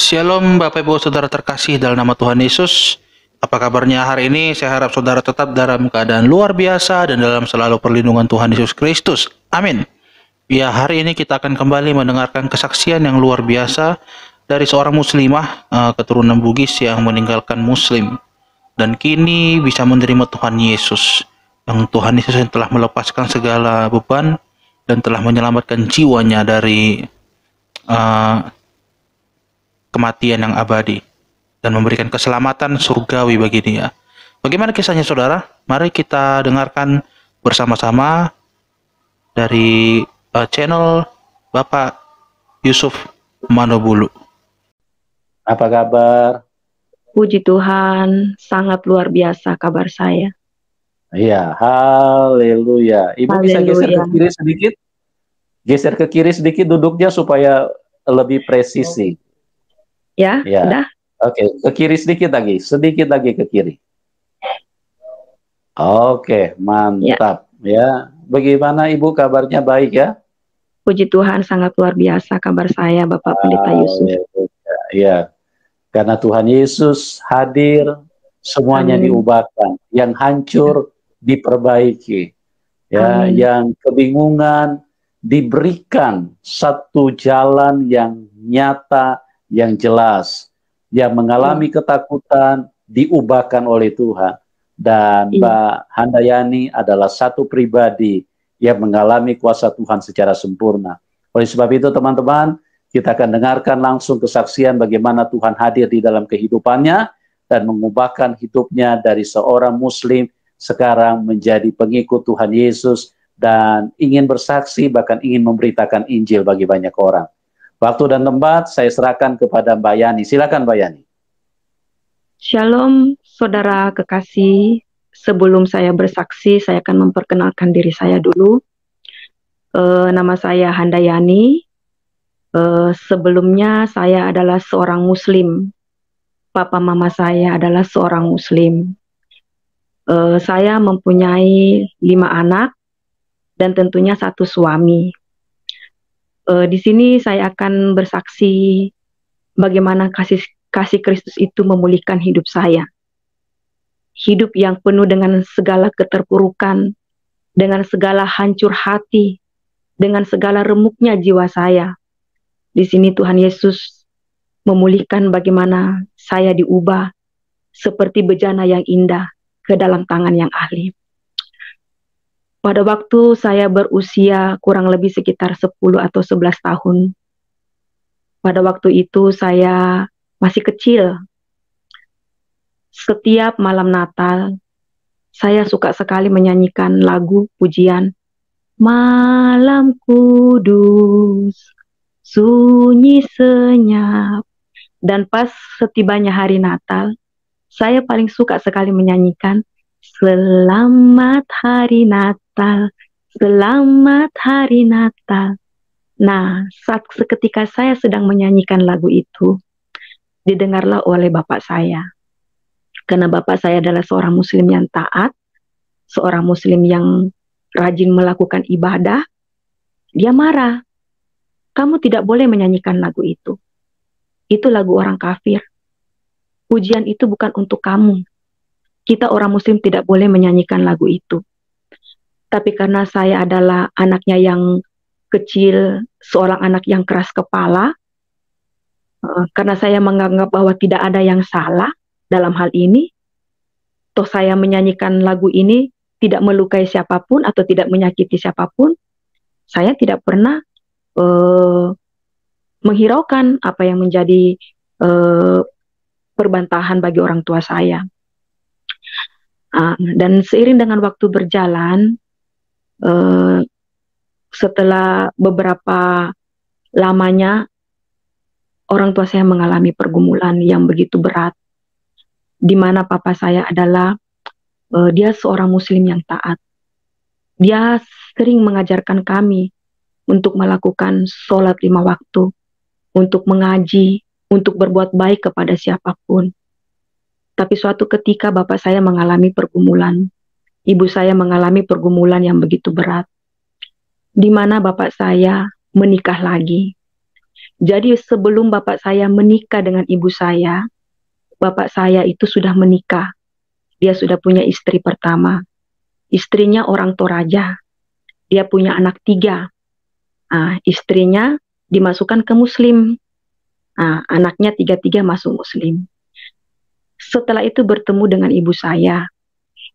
Shalom Bapak Ibu Saudara terkasih dalam nama Tuhan Yesus. Apa kabarnya hari ini? Saya harap saudara tetap dalam keadaan luar biasa dan dalam selalu perlindungan Tuhan Yesus Kristus. Amin. Ya, hari ini kita akan kembali mendengarkan kesaksian yang luar biasa dari seorang muslimah keturunan Bugis yang meninggalkan Muslim dan kini bisa menerima Tuhan Yesus. Yang Tuhan Yesus yang telah melepaskan segala beban dan telah menyelamatkan jiwanya dari kematian yang abadi dan memberikan keselamatan surgawi bagi dia. Bagaimana kisahnya saudara? Mari kita dengarkan bersama-sama dari channel Bapak Yusuf Manobulu. Apa kabar? Puji Tuhan, sangat luar biasa kabar saya. Iya, haleluya. Ibu bisa geser ke kiri sedikit? Geser ke kiri sedikit duduknya supaya lebih presisi. Ya, ya. Sudah? Oke, ke kiri sedikit lagi ke kiri. Oke, mantap. Ya. Bagaimana Ibu kabarnya, baik ya? Puji Tuhan, sangat luar biasa kabar saya, Bapak Pendeta Yusuf. Ya, karena Tuhan Yesus hadir, semuanya diubahkan. Yang hancur diperbaiki. Ya, yang kebingungan diberikan satu jalan yang nyata, yang jelas, yang mengalami ketakutan diubahkan oleh Tuhan. Dan Mbak Handayani adalah satu pribadi yang mengalami kuasa Tuhan secara sempurna. Oleh sebab itu teman-teman, kita akan dengarkan langsung kesaksian bagaimana Tuhan hadir di dalam kehidupannya dan mengubahkan hidupnya dari seorang Muslim sekarang menjadi pengikut Tuhan Yesus dan ingin bersaksi, bahkan ingin memberitakan Injil bagi banyak orang. Waktu dan tempat saya serahkan kepada Mbak Yani. Silakan Mbak Yani. Shalom saudara kekasih. Sebelum saya bersaksi, saya akan memperkenalkan diri saya dulu. Nama saya Handayani. Sebelumnya saya adalah seorang Muslim. Papa mama saya adalah seorang Muslim. Saya mempunyai 5 anak dan tentunya 1 suami. Di sini saya akan bersaksi bagaimana kasih Kristus itu memulihkan hidup saya. Hidup yang penuh dengan segala keterpurukan, dengan segala hancur hati, dengan segala remuknya jiwa saya. Di sini Tuhan Yesus memulihkan bagaimana saya diubah seperti bejana yang indah ke dalam tangan yang ahli. Pada waktu saya berusia kurang lebih sekitar 10 atau 11 tahun. Pada waktu itu saya masih kecil. Setiap malam Natal, saya suka sekali menyanyikan lagu pujian. Malam kudus, sunyi senyap. Dan pas setibanya hari Natal, saya paling suka sekali menyanyikan Selamat Hari Natal, Selamat Hari Natal. Nah, saat seketika saya sedang menyanyikan lagu itu, didengarlah oleh bapak saya. Karena bapak saya adalah seorang Muslim yang taat, seorang Muslim yang rajin melakukan ibadah, dia marah. Kamu tidak boleh menyanyikan lagu itu. Itu lagu orang kafir. Pujian itu bukan untuk kamu. Kita orang Muslim tidak boleh menyanyikan lagu itu. Tapi karena saya adalah anaknya yang kecil, seorang anak yang keras kepala, karena saya menganggap bahwa tidak ada yang salah dalam hal ini, toh saya menyanyikan lagu ini tidak melukai siapapun atau tidak menyakiti siapapun, saya tidak pernah menghiraukan apa yang menjadi perbantahan bagi orang tua saya. Dan seiring dengan waktu berjalan, setelah beberapa lamanya, orang tua saya mengalami pergumulan yang begitu berat, di mana papa saya adalah dia seorang Muslim yang taat. Dia sering mengajarkan kami untuk melakukan sholat 5 waktu, untuk mengaji, untuk berbuat baik kepada siapapun. Tapi suatu ketika bapak saya mengalami pergumulan, ibu saya mengalami pergumulan yang begitu berat, di mana bapak saya menikah lagi. Jadi sebelum bapak saya menikah dengan ibu saya, bapak saya itu sudah menikah. Dia sudah punya istri pertama. Istrinya orang Toraja. Dia punya anak 3. Istrinya dimasukkan ke Muslim. Anaknya 3 masuk Muslim. Setelah itu bertemu dengan ibu saya.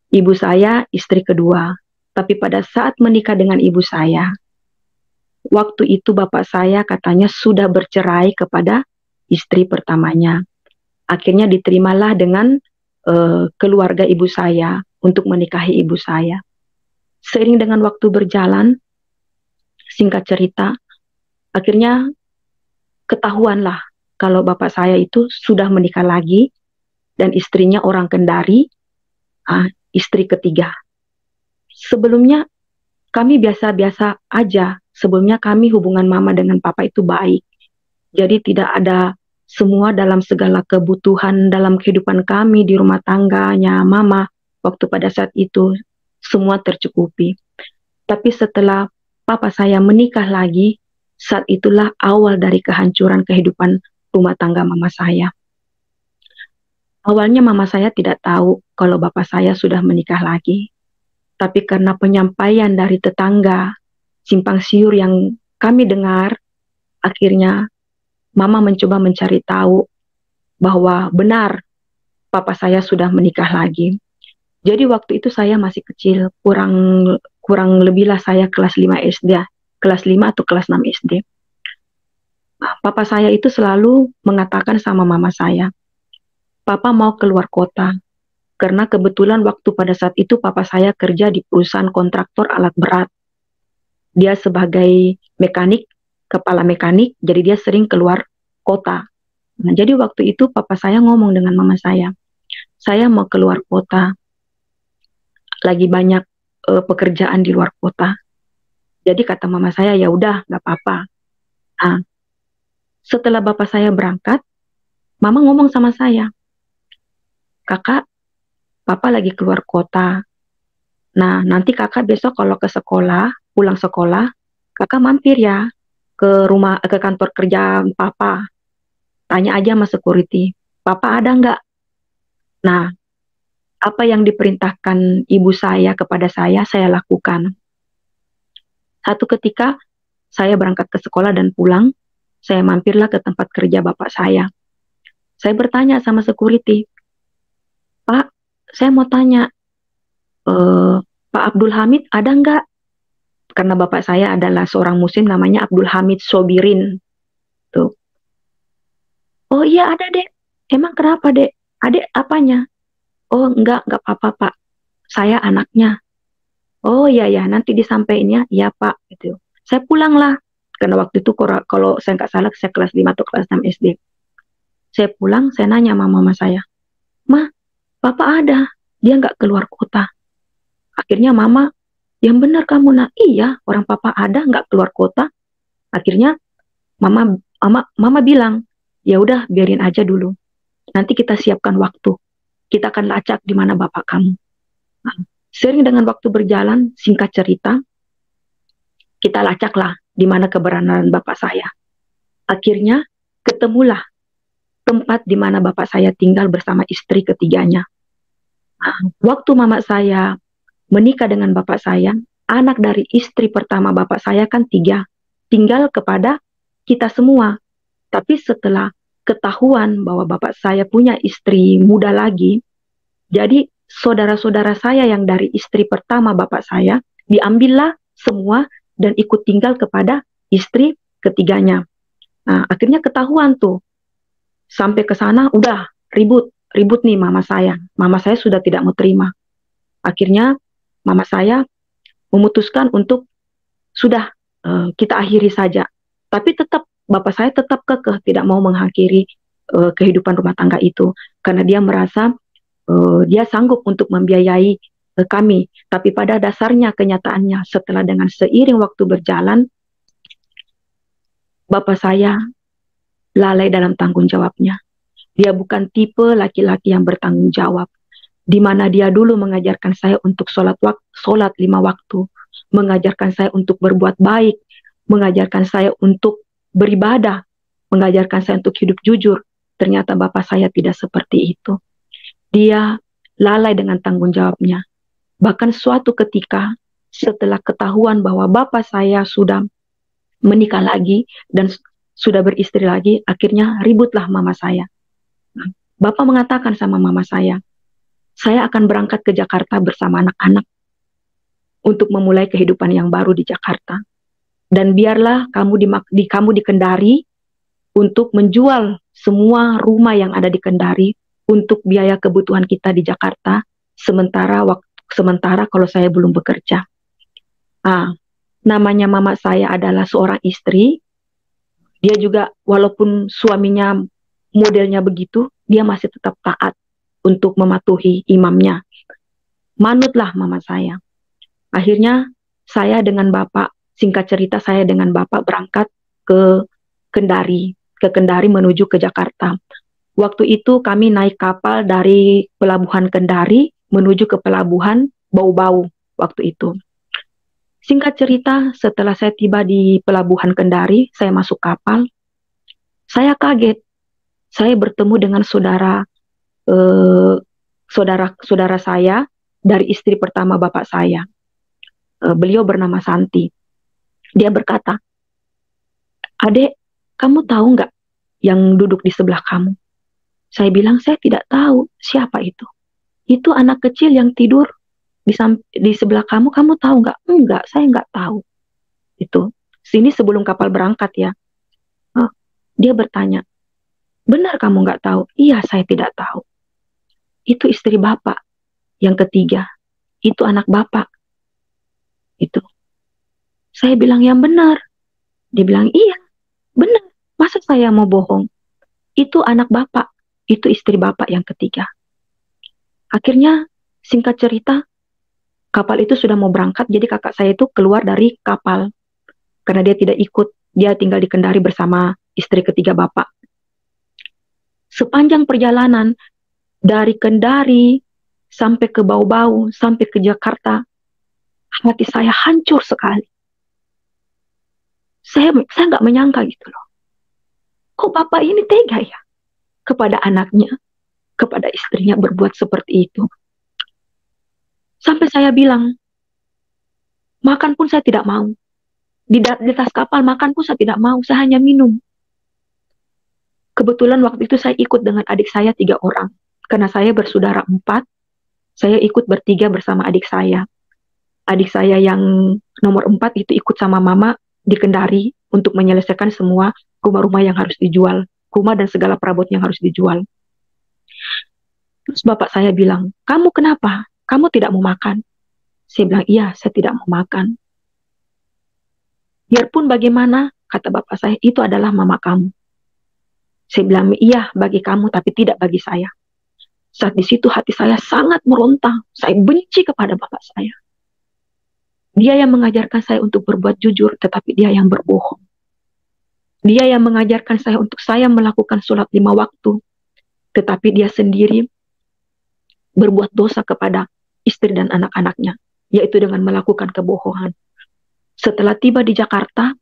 Ibu saya istri kedua. Tapi pada saat menikah dengan ibu saya, waktu itu bapak saya katanya sudah bercerai kepada istri pertamanya. Akhirnya diterimalah dengan keluarga ibu saya untuk menikahi ibu saya. Seiring dengan waktu berjalan, singkat cerita, akhirnya ketahuanlah kalau bapak saya itu sudah menikah lagi dan istrinya orang Kendari, istri ketiga. Sebelumnya kami biasa-biasa aja. Sebelumnya kami hubungan mama dengan papa itu baik. Jadi tidak ada semua dalam segala kebutuhan dalam kehidupan kami di rumah tangganya mama waktu pada saat itu semua tercukupi. Tapi setelah papa saya menikah lagi, saat itulah awal dari kehancuran kehidupan rumah tangga mama saya. Awalnya mama saya tidak tahu kalau bapak saya sudah menikah lagi. Tapi karena penyampaian dari tetangga, simpang siur yang kami dengar, akhirnya mama mencoba mencari tahu bahwa benar papa saya sudah menikah lagi. Jadi waktu itu saya masih kecil, kurang lebihlah saya kelas 5 SD, kelas 5 atau kelas 6 SD. Papa saya itu selalu mengatakan sama mama saya, papa mau keluar kota. Karena kebetulan waktu pada saat itu papa saya kerja di perusahaan kontraktor alat berat. Dia sebagai mekanik, kepala mekanik, jadi dia sering keluar kota. Nah, jadi waktu itu papa saya ngomong dengan mama saya mau keluar kota. Lagi banyak pekerjaan di luar kota. Jadi kata mama saya, ya udah, nggak apa-apa. Setelah bapak saya berangkat, mama ngomong sama saya, kakak, papa lagi keluar kota. Nah, nanti kakak besok kalau ke sekolah, pulang sekolah, kakak mampir ya ke kantor kerja papa. Tanya aja sama security, papa ada nggak? Nah, apa yang diperintahkan ibu saya kepada saya lakukan. Satu ketika, saya berangkat ke sekolah dan pulang, saya mampirlah ke tempat kerja bapak saya. Saya bertanya sama security, Pak, saya mau tanya, Pak Abdul Hamid ada nggak? Karena bapak saya adalah seorang muslim namanya Abdul Hamid Sobirin. Tuh. Oh iya ada dek. Emang kenapa dek? Adek apanya? Oh enggak apa-apa pak. Saya anaknya. Oh iya ya nanti disampaikan ya pak. Gitu. Saya pulanglah. Karena waktu itu kalau saya nggak salah saya kelas 5 atau kelas 6 SD. Saya pulang, saya nanya sama mama saya. Ma, papa ada. Dia nggak keluar kota. Akhirnya mama, yang benar kamu nak, iya orang papa ada nggak keluar kota. Akhirnya mama bilang, ya udah biarin aja dulu. Nanti kita siapkan waktu. Kita akan lacak di mana bapak kamu. Nah, sering dengan waktu berjalan, singkat cerita, kita lacaklah di mana keberadaan bapak saya. Akhirnya ketemulah tempat di mana bapak saya tinggal bersama istri ketiganya. Nah, waktu mama saya menikah dengan bapak saya, anak dari istri pertama bapak saya kan 3, tinggal kepada kita semua. Tapi setelah ketahuan bahwa bapak saya punya istri muda lagi, jadi saudara-saudara saya yang dari istri pertama bapak saya, diambillah semua dan ikut tinggal kepada istri ketiganya. Nah, akhirnya ketahuan tuh, sampai ke sana udah ribut nih mama saya. Mama saya sudah tidak mau terima. Akhirnya mama saya memutuskan untuk sudah kita akhiri saja. Tapi tetap bapak saya tetap kekeh tidak mau mengakhiri kehidupan rumah tangga itu karena dia merasa dia sanggup untuk membiayai kami. Tapi pada dasarnya kenyataannya setelah dengan seiring waktu berjalan, bapak saya lalai dalam tanggung jawabnya. Dia bukan tipe laki-laki yang bertanggung jawab. Di mana dia dulu mengajarkan saya untuk sholat 5 waktu, mengajarkan saya untuk berbuat baik, mengajarkan saya untuk beribadah. mengajarkan saya untuk hidup jujur. Ternyata bapak saya tidak seperti itu. Dia lalai dengan tanggung jawabnya. Bahkan suatu ketika setelah ketahuan bahwa bapak saya sudah menikah lagi dan sudah beristri lagi, akhirnya ributlah mama saya. Bapak mengatakan sama mama saya akan berangkat ke Jakarta bersama anak-anak untuk memulai kehidupan yang baru di Jakarta. Dan biarlah kamu di Kendari untuk menjual semua rumah yang ada di Kendari untuk biaya kebutuhan kita di Jakarta, sementara kalau saya belum bekerja. Namanya mama saya adalah seorang istri. Dia juga walaupun suaminya modelnya begitu, dia masih tetap taat untuk mematuhi imamnya. Manutlah mama saya. Akhirnya saya dengan bapak, singkat cerita saya dengan bapak berangkat ke Kendari menuju ke Jakarta. Waktu itu kami naik kapal dari pelabuhan Kendari menuju ke pelabuhan Bau-Bau waktu itu. Singkat cerita, setelah saya tiba di pelabuhan Kendari, saya masuk kapal. Saya kaget. Saya bertemu dengan saudara saya dari istri pertama bapak saya. Beliau bernama Santi. Dia berkata, "Adek, kamu tahu nggak yang duduk di sebelah kamu?" Saya bilang, "Saya tidak tahu siapa itu." "Itu anak kecil yang tidur di sebelah kamu tahu nggak?" "Enggak, saya nggak tahu." Itu. Sini sebelum kapal berangkat ya. Dia bertanya, "Benar kamu nggak tahu?" "Iya, saya tidak tahu." "Itu istri bapak yang ketiga. Itu anak bapak." Itu. Saya bilang, "Yang benar." Dia bilang, "Iya, benar. Masa saya mau bohong? Itu anak bapak. Itu istri bapak yang ketiga." Akhirnya, singkat cerita, kapal itu sudah mau berangkat, jadi kakak saya itu keluar dari kapal. Karena dia tidak ikut, dia tinggal di Kendari bersama istri ketiga bapak. Sepanjang perjalanan, dari Kendari sampai ke Bau-Bau, sampai ke Jakarta, hati saya hancur sekali. Saya nggak menyangka gitu loh. Kok bapak ini tega ya kepada anaknya, kepada istrinya berbuat seperti itu. Sampai saya bilang, makan pun saya tidak mau. Di atas kapal makan pun saya tidak mau, saya hanya minum. Kebetulan waktu itu saya ikut dengan adik saya 3 orang. Karena saya bersaudara 4, saya ikut bertiga bersama adik saya. Adik saya yang nomor 4 itu ikut sama mama di Kendari untuk menyelesaikan semua rumah-rumah yang harus dijual. Rumah dan segala perabot yang harus dijual. Terus bapak saya bilang, "Kamu kenapa? Kamu tidak mau makan?" Saya bilang, "Iya, saya tidak mau makan." "Biarpun bagaimana," kata bapak saya, "itu adalah mama kamu." Saya bilang, "Iya, bagi kamu, tapi tidak bagi saya." Saat di situ hati saya sangat meronta. Saya benci kepada bapak saya. Dia yang mengajarkan saya untuk berbuat jujur, tetapi dia yang berbohong. Dia yang mengajarkan saya untuk saya melakukan sholat 5 waktu, tetapi dia sendiri berbuat dosa kepada istri dan anak-anaknya, yaitu dengan melakukan kebohongan. Setelah tiba di Jakarta,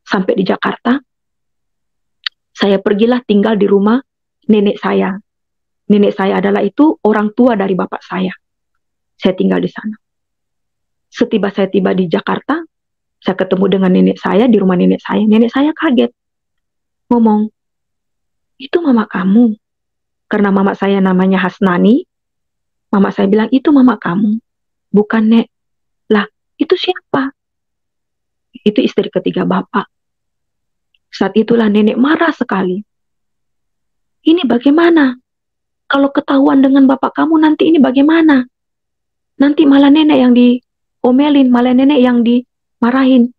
sampai di Jakarta, saya pergilah tinggal di rumah nenek saya. Nenek saya adalah itu orang tua dari bapak saya. Saya tinggal di sana. Setiba saya tiba di Jakarta, saya ketemu dengan nenek saya di rumah nenek saya. Nenek saya kaget. Ngomong, "Itu mama kamu?" Karena mama saya namanya Hasnani, mama saya bilang, "Itu mama kamu." "Bukan, Nek." "Lah, itu siapa?" "Itu istri ketiga bapak." Saat itulah nenek marah sekali. "Ini bagaimana? Kalau ketahuan dengan bapak kamu nanti ini bagaimana? Nanti malah nenek yang diomelin, malah nenek yang dimarahin."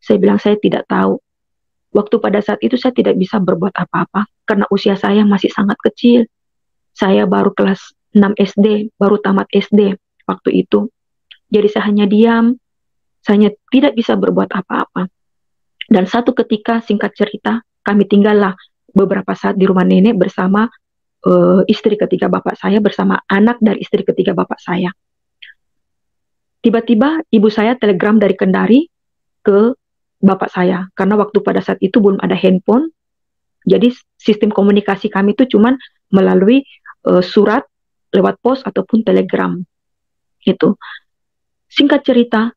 Saya bilang, "Saya tidak tahu. Waktu pada saat itu saya tidak bisa berbuat apa-apa karena usia saya masih sangat kecil. Saya baru kelas 6 SD, baru tamat SD waktu itu. Jadi saya hanya diam, saya tidak bisa berbuat apa-apa." Dan satu ketika, singkat cerita, kami tinggallah beberapa saat di rumah nenek bersama istri ketiga bapak saya, bersama anak dari istri ketiga bapak saya. Tiba-tiba ibu saya telegram dari Kendari ke bapak saya, karena waktu pada saat itu belum ada handphone. Jadi sistem komunikasi kami itu cuman melalui surat, lewat pos ataupun telegram gitu. Singkat cerita,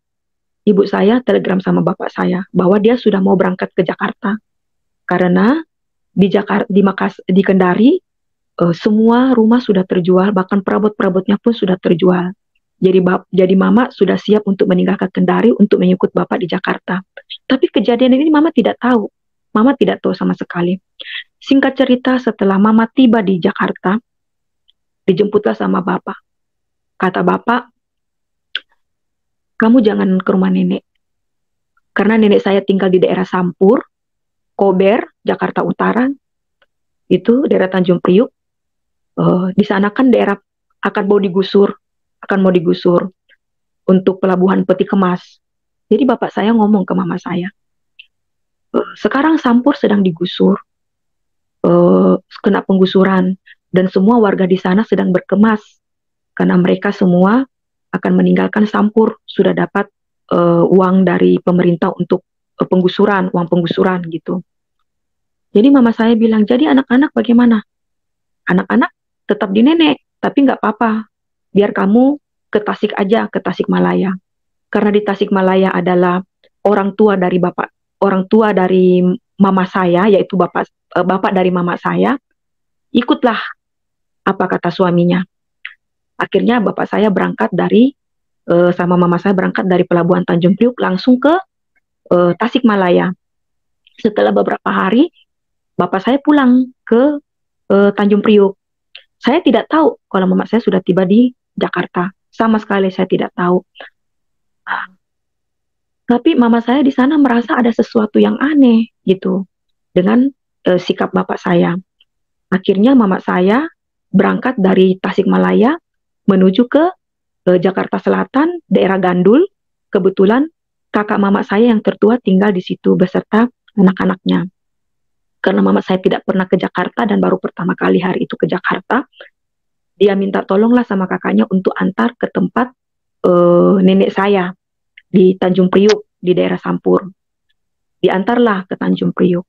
ibu saya telegram sama bapak saya bahwa dia sudah mau berangkat ke Jakarta karena di Jakarta, di Kendari semua rumah sudah terjual, bahkan perabot-perabotnya pun sudah terjual. Jadi mama sudah siap untuk meninggalkan Kendari untuk mengikut bapak di Jakarta. Tapi kejadian ini mama tidak tahu. Mama tidak tahu sama sekali. Singkat cerita, setelah mama tiba di Jakarta, dijemputlah sama bapak. Kata bapak, kamu jangan ke rumah nenek. Karena nenek saya tinggal di daerah Sampur, Kober, Jakarta Utara. Itu daerah Tanjung Priuk. Di sana kan daerah akan mau digusur untuk pelabuhan peti kemas. Jadi bapak saya ngomong ke mama saya, sekarang Sampur sedang digusur, kena penggusuran, dan semua warga di sana sedang berkemas karena mereka semua akan meninggalkan Sampur, sudah dapat uang dari pemerintah untuk uang penggusuran gitu. Jadi mama saya bilang, jadi anak-anak bagaimana? Anak-anak tetap di nenek, tapi nggak apa-apa, biar kamu ke Tasik aja, ke Tasikmalaya. Karena di Tasikmalaya adalah orang tua dari mama saya, yaitu bapak dari mama saya, ikutlah apa kata suaminya. Akhirnya bapak saya berangkat sama mama saya berangkat dari Pelabuhan Tanjung Priuk langsung ke Tasikmalaya. Setelah beberapa hari, bapak saya pulang ke Tanjung Priuk. Saya tidak tahu kalau mama saya sudah tiba di Jakarta. Sama sekali saya tidak tahu. Tapi mama saya di sana merasa ada sesuatu yang aneh gitu dengan sikap bapak saya. Akhirnya mama saya berangkat dari Tasikmalaya menuju ke Jakarta Selatan, daerah Gandul. Kebetulan kakak mama saya yang tertua tinggal di situ beserta anak-anaknya. Karena mama saya tidak pernah ke Jakarta dan baru pertama kali hari itu ke Jakarta, dia minta tolonglah sama kakaknya untuk antar ke tempat nenek saya di Tanjung Priuk, di daerah Sampur. Diantarlah ke Tanjung Priuk.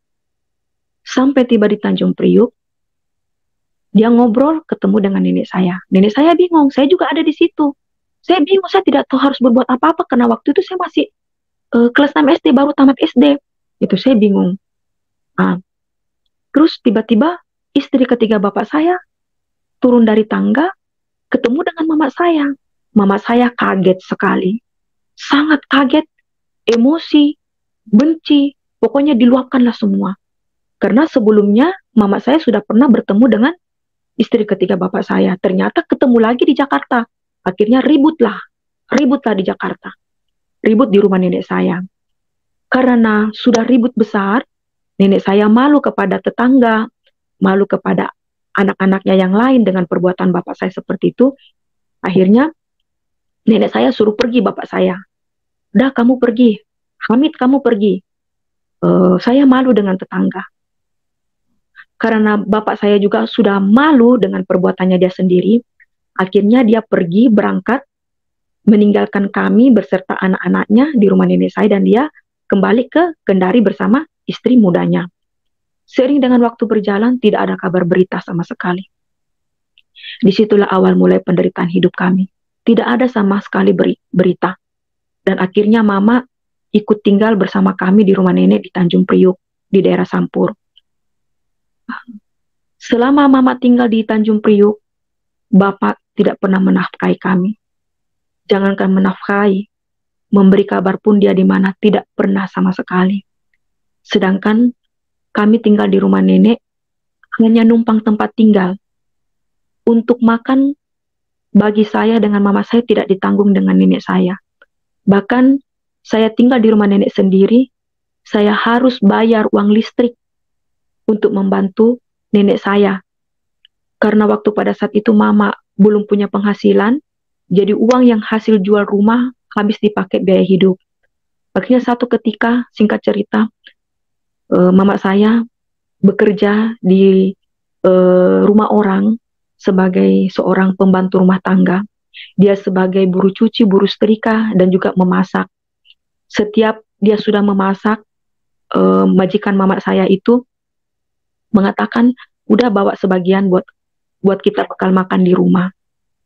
Sampai tiba di Tanjung Priuk, dia ngobrol, ketemu dengan nenek saya. Nenek saya bingung, saya juga ada di situ. Saya bingung, saya tidak tahu harus berbuat apa-apa, karena waktu itu saya masih kelas 6 SD, baru tamat SD. Itu saya bingung. Terus tiba-tiba istri ketiga bapak saya turun dari tangga, ketemu dengan mama saya. Mama saya kaget sekali. Sangat kaget, emosi, benci, pokoknya diluapkanlah semua. Karena sebelumnya mama saya sudah pernah bertemu dengan istri ketiga bapak saya. Ternyata ketemu lagi di Jakarta. Akhirnya ributlah di Jakarta. Ribut di rumah nenek saya. Karena sudah ribut besar, nenek saya malu kepada tetangga, malu kepada anak-anaknya yang lain dengan perbuatan bapak saya seperti itu. Akhirnya nenek saya suruh pergi bapak saya. Udah kamu pergi, Hamid kamu pergi. Saya malu dengan tetangga. Karena bapak saya juga sudah malu dengan perbuatannya dia sendiri. Akhirnya dia pergi berangkat, meninggalkan kami beserta anak-anaknya di rumah nenek saya, dan dia kembali ke Kendari bersama istri mudanya. Seiring dengan waktu berjalan, tidak ada kabar berita sama sekali. Disitulah awal mulai penderitaan hidup kami. Tidak ada sama sekali berita. Dan akhirnya mama ikut tinggal bersama kami di rumah nenek di Tanjung Priuk, di daerah Sampur. Selama mama tinggal di Tanjung Priuk, bapak tidak pernah menafkahi kami. Jangankan menafkahi, memberi kabar pun dia di mana tidak pernah sama sekali. Sedangkan kami tinggal di rumah nenek, hanya numpang tempat tinggal. Untuk makan, bagi saya dengan mama saya tidak ditanggung dengan nenek saya. Bahkan saya tinggal di rumah nenek sendiri, saya harus bayar uang listrik untuk membantu nenek saya. Karena waktu pada saat itu mama belum punya penghasilan, jadi uang yang hasil jual rumah habis dipakai biaya hidup. Akhirnya satu ketika, singkat cerita, mama saya bekerja di rumah orang sebagai seorang pembantu rumah tangga. Dia sebagai buruh cuci, buruh setrika, dan juga memasak. Setiap dia sudah memasak, majikan mama saya itu mengatakan udah bawa sebagian buat kita bekal makan di rumah.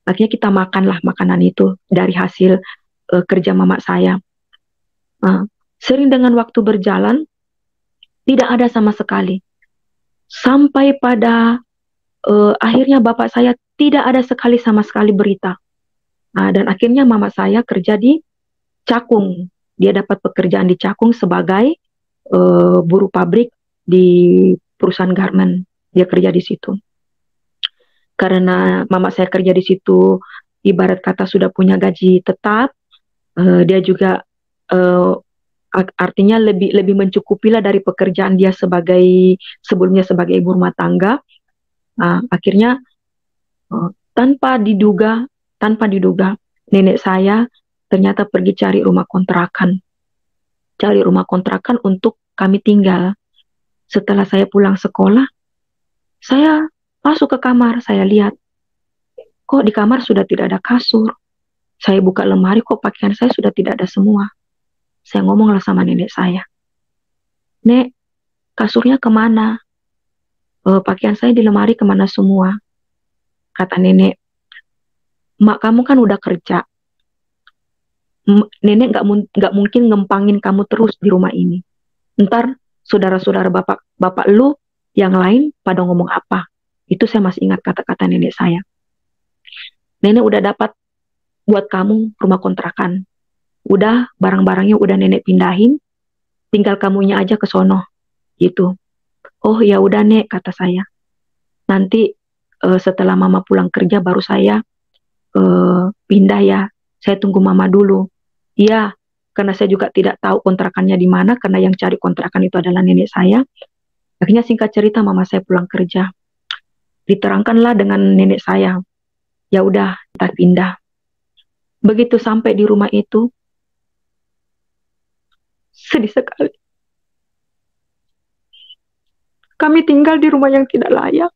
Akhirnya kita makanlah makanan itu dari hasil kerja mama saya. Sering dengan waktu berjalan, tidak ada sama sekali. Sampai pada akhirnya bapak saya tidak ada sama sekali berita. Dan akhirnya mama saya kerja di Cakung. Dia dapat pekerjaan di Cakung sebagai buruh pabrik di perusahaan garment. Dia kerja di situ. Karena mama saya kerja di situ, ibarat kata sudah punya gaji tetap, dia juga artinya lebih mencukupi lah dari pekerjaan dia sebelumnya sebagai ibu rumah tangga. Akhirnya tanpa diduga nenek saya ternyata pergi cari rumah kontrakan untuk kami tinggal. Setelah saya pulang sekolah, saya masuk ke kamar, saya lihat kok di kamar sudah tidak ada kasur. Saya buka lemari, kok pakaian saya sudah tidak ada semua. Saya ngomonglah sama nenek saya, "Nek, kasurnya kemana? Pakaian saya di lemari kemana semua?" Kata nenek, "Mak kamu kan udah kerja. Nenek nggak mungkin ngempangin kamu terus di rumah ini. Ntar saudara-saudara bapak lu yang lain pada ngomong apa?" Itu saya masih ingat kata-kata nenek saya. "Nenek udah dapat buat kamu rumah kontrakan. Udah barang-barangnya udah nenek pindahin, tinggal kamunya aja ke sono." Gitu. "Oh ya udah Nek," kata saya. "Nanti setelah mama pulang kerja baru saya pindah ya. Saya tunggu mama dulu." Iya, karena saya juga tidak tahu kontrakannya di mana, karena yang cari kontrakan itu adalah nenek saya. Akhirnya singkat cerita mama saya pulang kerja. Diterangkanlah dengan nenek saya. Ya udah, kita pindah. Begitu sampai di rumah itu, sedih sekali. Kami tinggal di rumah yang tidak layak.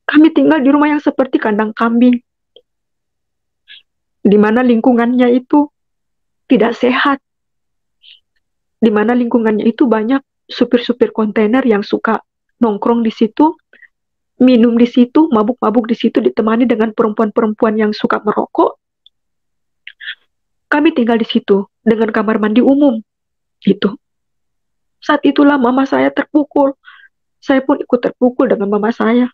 Kami tinggal di rumah yang seperti kandang kambing, di mana lingkungannya itu tidak sehat, di mana lingkungannya itu banyak supir-supir kontainer yang suka nongkrong di situ, minum di situ, mabuk-mabuk di situ, ditemani dengan perempuan-perempuan yang suka merokok. Kami tinggal di situ dengan kamar mandi umum, gitu. Saat itulah mama saya terpukul. Saya pun ikut terpukul dengan mama saya.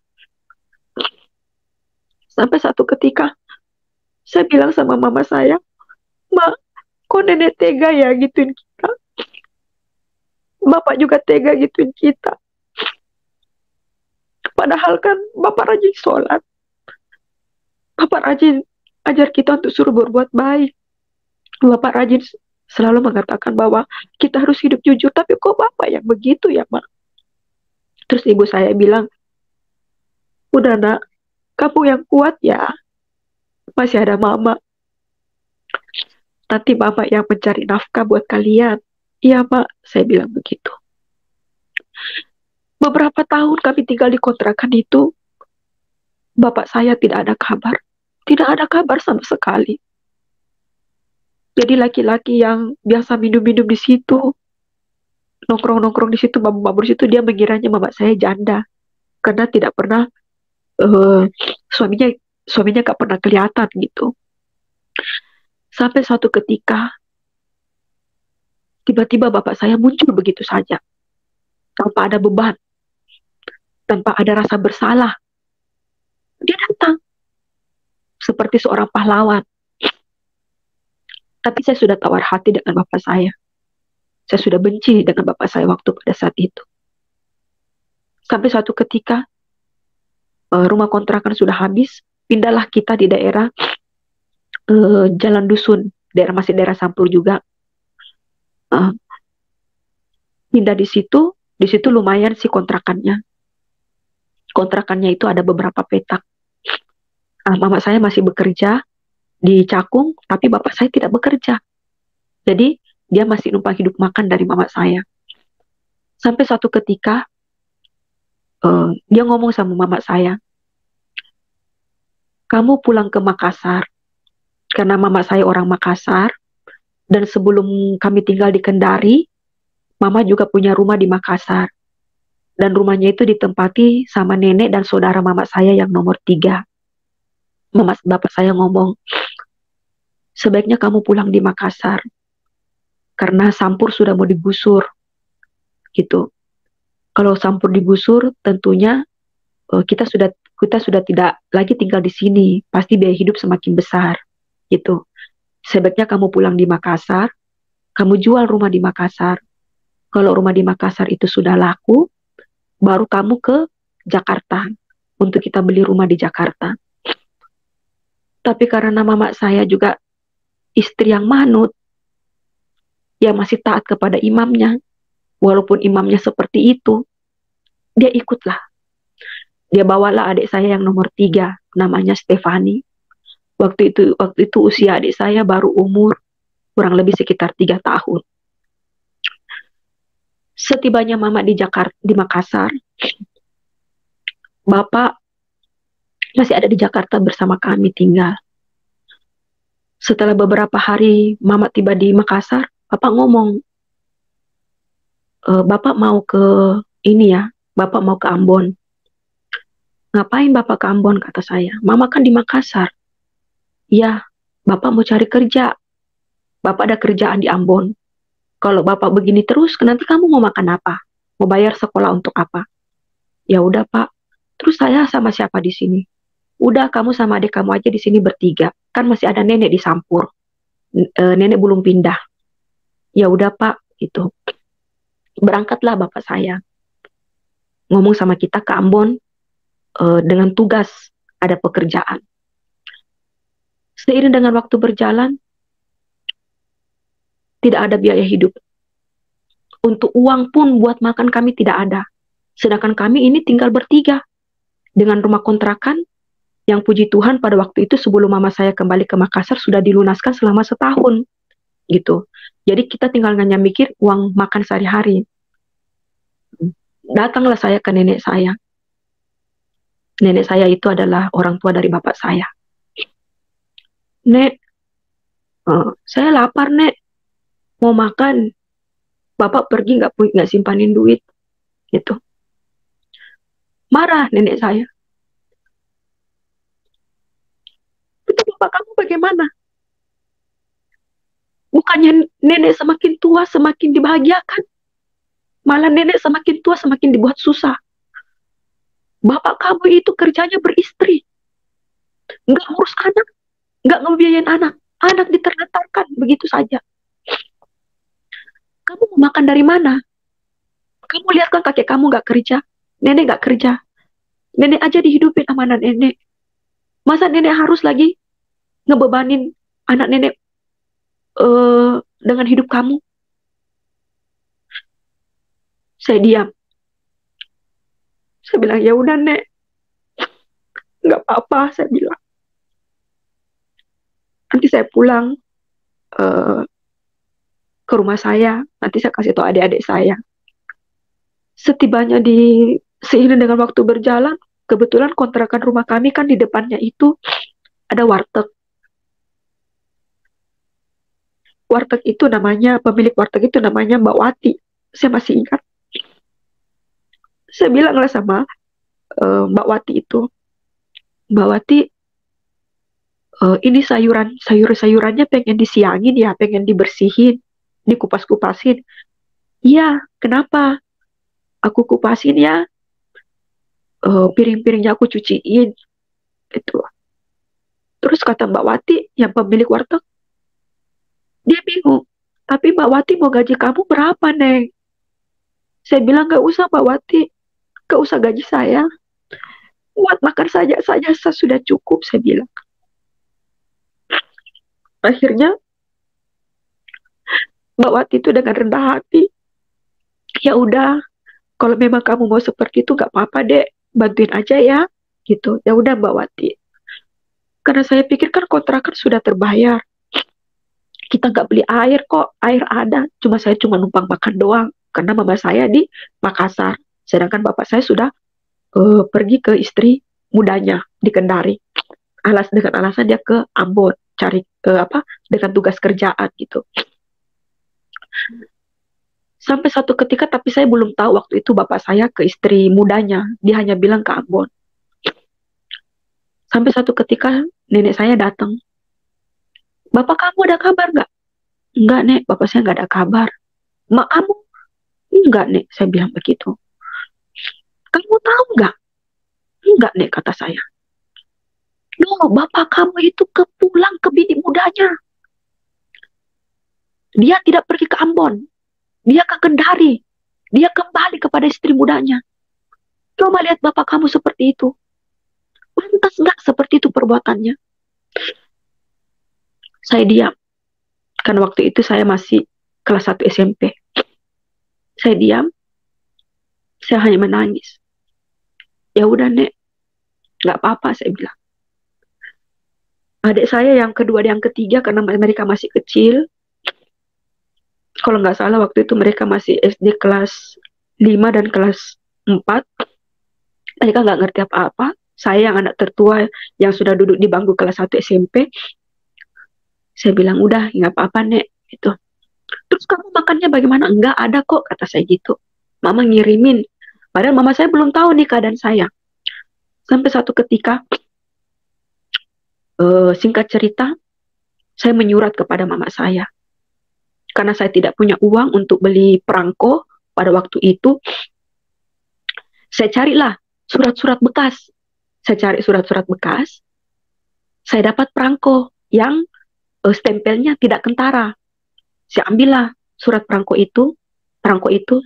Sampai satu ketika, saya bilang sama mama saya, "Ma, kok nenek tega ya gituin kita? Bapak juga tega gituin kita. Padahal kan Bapak rajin sholat. Bapak rajin ajar kita untuk suruh berbuat baik. Bapak rajin selalu mengatakan bahwa kita harus hidup jujur. Tapi kok Bapak yang begitu ya, Ma?" Terus ibu saya bilang, "Udah nak, kamu yang kuat ya. Masih ada mama. Nanti Bapak yang mencari nafkah buat kalian." "Iya, Mak," saya bilang begitu. Beberapa tahun kami tinggal di kontrakan itu, bapak saya tidak ada kabar. Tidak ada kabar sama sekali. Jadi laki-laki yang biasa minum-minum di situ, nongkrong-nongkrong di situ, mabuk-mabuk di situ, dia mengiranya mama saya janda. Karena tidak pernah, suaminya gak pernah kelihatan gitu. Sampai suatu ketika, tiba-tiba bapak saya muncul begitu saja. Tanpa ada beban. Tanpa ada rasa bersalah. Dia datang. Seperti seorang pahlawan. Tapi saya sudah tawar hati dengan bapak saya. Saya sudah benci dengan bapak saya waktu pada saat itu. Sampai suatu ketika, rumah kontrakan sudah habis, pindahlah kita di daerah Jalan Dusun, masih daerah Sampur juga. Pindah di situ lumayan sih kontrakannya. Kontrakannya itu ada beberapa petak. Mama saya masih bekerja di Cakung, tapi bapak saya tidak bekerja. Jadi dia masih numpang hidup makan dari mama saya. Sampai suatu ketika dia ngomong sama mama saya, "Kamu pulang ke Makassar." Karena mama saya orang Makassar, dan sebelum kami tinggal di Kendari, mama juga punya rumah di Makassar. Dan rumahnya itu ditempati sama nenek dan saudara mama saya yang nomor 3. Bapak saya ngomong, sebaiknya kamu pulang di Makassar karena Sampur sudah mau digusur gitu. Kalau Sampur digusur, tentunya kita sudah tidak lagi tinggal di sini. Pasti biaya hidup semakin besar gitu. Sebaiknya kamu pulang di Makassar, kamu jual rumah di Makassar. Kalau rumah di Makassar itu sudah laku, baru kamu ke Jakarta untuk kita beli rumah di Jakarta. Tapi karena mama saya juga istri yang manut, dia masih taat kepada imamnya, walaupun imamnya seperti itu, dia ikutlah. Dia bawalah adik saya yang nomor 3, namanya Stefani. Waktu itu usia adik saya baru umur kurang lebih sekitar 3 tahun. Setibanya mama di Makassar, bapak masih ada di Jakarta bersama kami tinggal. Setelah beberapa hari mama tiba di Makassar, bapak ngomong, bapak mau ke ini ya, bapak mau ke Ambon. Ngapain bapak ke Ambon, kata saya. Mama kan di Makassar. Ya, bapak mau cari kerja. Bapak ada kerjaan di Ambon. Kalau bapak begini terus, nanti kamu mau makan apa? Mau bayar sekolah untuk apa? Ya udah pak. Terus saya sama siapa di sini? Udah, kamu sama adik kamu aja di sini bertiga. Kan masih ada nenek di Sampur. Nenek belum pindah. Ya udah pak, gitu. Berangkatlah bapak saya. Ngomong sama kita ke Ambon dengan tugas ada pekerjaan. Seiring dengan waktu berjalan, tidak ada biaya hidup. Untuk uang pun buat makan kami tidak ada. Sedangkan kami ini tinggal bertiga. Dengan rumah kontrakan, yang puji Tuhan pada waktu itu sebelum mama saya kembali ke Makassar sudah dilunaskan selama setahun. Gitu. Jadi kita tinggal hanya mikir uang makan sehari-hari. Datanglah saya ke nenek saya. Nenek saya itu adalah orang tua dari bapak saya. Nek, saya lapar nek. Mau makan, bapak pergi nggak simpanin duit, gitu. Marah nenek saya. Itu bapak kamu bagaimana? Bukannya nenek semakin tua semakin dibahagiakan, malah nenek semakin tua semakin dibuat susah. Bapak kamu itu kerjanya beristri, nggak ngurus anak, nggak ngebiayain anak diterlantarkan begitu saja. Kamu mau makan dari mana? Kamu lihat kan kakek kamu nggak kerja, nenek nggak kerja, nenek aja dihidupin sama anak nenek. Masa nenek harus lagi ngebebanin anak nenek dengan hidup kamu? Saya diam. Saya bilang, ya udah nek, nggak apa-apa, saya bilang. Nanti saya pulang ke rumah saya, nanti saya kasih tahu adik-adik saya. Setibanya seiring dengan waktu berjalan, kebetulan kontrakan rumah kami kan di depannya itu ada warteg. Pemilik warteg itu namanya Mbak Wati. Saya masih ingat. Saya bilanglah sama Mbak Wati itu, Mbak Wati, ini sayurannya pengen disiangin ya, pengen dibersihin, dikupas-kupasin. Iya, kenapa? Aku kupasin ya, piring-piringnya aku cuciin, gitu. Terus kata Mbak Wati, yang pemilik warteg, dia bingung. Tapi Mbak Wati mau gaji kamu berapa, Neng? Saya bilang, gak usah Mbak Wati, gak usah gaji saya. Buat makan saja saya sudah cukup, saya bilang. Akhirnya, Mbak Wati itu dengan rendah hati, ya udah, kalau memang kamu mau seperti itu gak apa-apa dek, bantuin aja ya, gitu. Ya udah Mbak Wati. Karena saya pikir kan kontrakan sudah terbayar. Kita nggak beli air kok, air ada. Saya cuma numpang makan doang. Karena mama saya di Makassar. Sedangkan bapak saya sudah pergi ke istri mudanya di Kendari. Dengan alasan dia ke Ambon cari dengan tugas kerjaan gitu. Sampai satu ketika, tapi saya belum tahu waktu itu bapak saya ke istri mudanya. Dia hanya bilang ke Ambon. Sampai satu ketika nenek saya datang. Bapak kamu ada kabar nggak? Enggak, Nek. Bapak saya nggak ada kabar. Mak kamu? Enggak, Nek. Saya bilang begitu. Kamu tahu nggak? Enggak, Nek, kata saya. No, bapak kamu itu pulang ke bini mudanya. Dia tidak pergi ke Ambon. Dia ke Kendari. Dia kembali kepada istri mudanya. Coba lihat bapak kamu seperti itu. Pantas nggak seperti itu perbuatannya? Saya diam. Karena waktu itu saya masih kelas 1 SMP. Saya diam. Saya hanya menangis. Ya udah, Nek. Nggak apa-apa, saya bilang. Adik saya yang kedua dan yang ketiga, karena mereka masih kecil. Kalau nggak salah waktu itu mereka masih SD kelas 5 dan kelas 4. Mereka nggak ngerti apa-apa. Saya yang anak tertua yang sudah duduk di bangku kelas 1 SMP. Saya bilang, udah, nggak apa-apa, Nek. Gitu. Terus kamu makannya bagaimana? Enggak ada kok, kata saya gitu. Mama ngirimin. Padahal mama saya belum tahu nih keadaan saya. Sampai satu ketika, singkat cerita, saya menyurat kepada mama saya. Karena saya tidak punya uang untuk beli perangko pada waktu itu, saya carilah surat-surat bekas. Saya cari surat-surat bekas, saya dapat perangko yang stempelnya tidak kentara. Saya ambillah surat perangko itu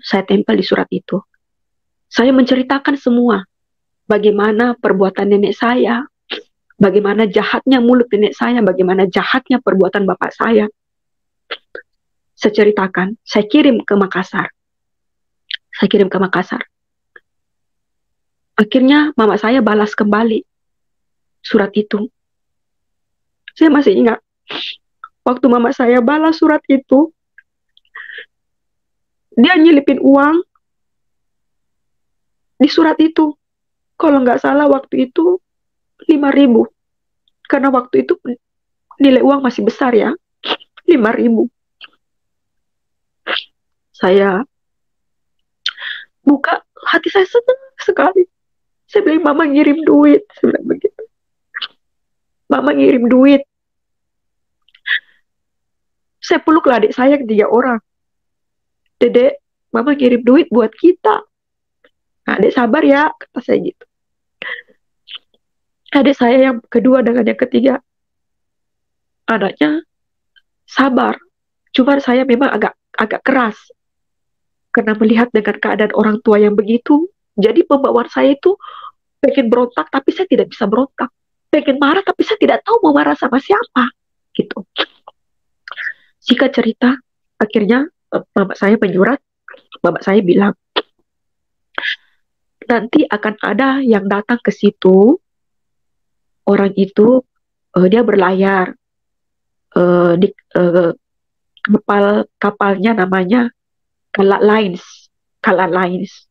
saya tempel di surat itu. Saya menceritakan semua, bagaimana perbuatan nenek saya, bagaimana jahatnya mulut nenek saya, bagaimana jahatnya perbuatan bapak saya. Saya ceritakan, saya kirim ke Makassar. Akhirnya mama saya balas kembali surat itu. Saya masih ingat, waktu mama saya balas surat itu, dia nyelipin uang di surat itu. Kalau nggak salah waktu itu 5.000. Karena waktu itu nilai uang masih besar ya, 5.000. Saya buka, hati saya senang sekali. Saya bilang, mama ngirim duit. Saya bilang begitu. Mama ngirim duit. Saya peluklah adik saya 3 orang. Dedek, mama ngirim duit buat kita. Nah, adik sabar ya, kata saya gitu. Adik saya yang kedua dengan yang ketiga, anaknya sabar. Cuma saya memang agak keras. Karena melihat dengan keadaan orang tua yang begitu, jadi pembawaan saya itu pengen berontak, tapi saya tidak bisa berontak. Pengen marah, tapi saya tidak tahu mau marah sama siapa. Gitu. Singkat cerita, akhirnya bapak saya menyurat. Bapak saya bilang, nanti akan ada yang datang ke situ. Orang itu, dia berlayar. Di kapalnya namanya Kalat Lines.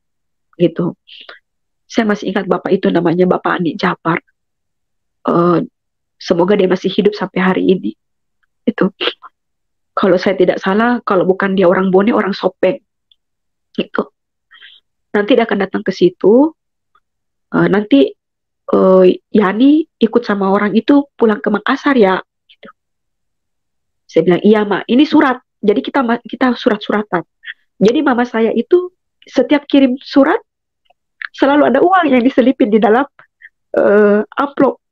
Gitu. Saya masih ingat bapak itu namanya Bapak Andi Japar. Semoga dia masih hidup sampai hari ini. Itu. Kalau saya tidak salah, kalau bukan dia orang Bone, orang Sopeng. Gitu. Nanti dia akan datang ke situ. Nanti Yani ikut sama orang itu pulang ke Makassar ya. Gitu. Saya bilang, iya Ma, ini surat. Jadi kita surat-suratan. Jadi mama saya itu setiap kirim surat, selalu ada uang yang diselipin di dalam amplop.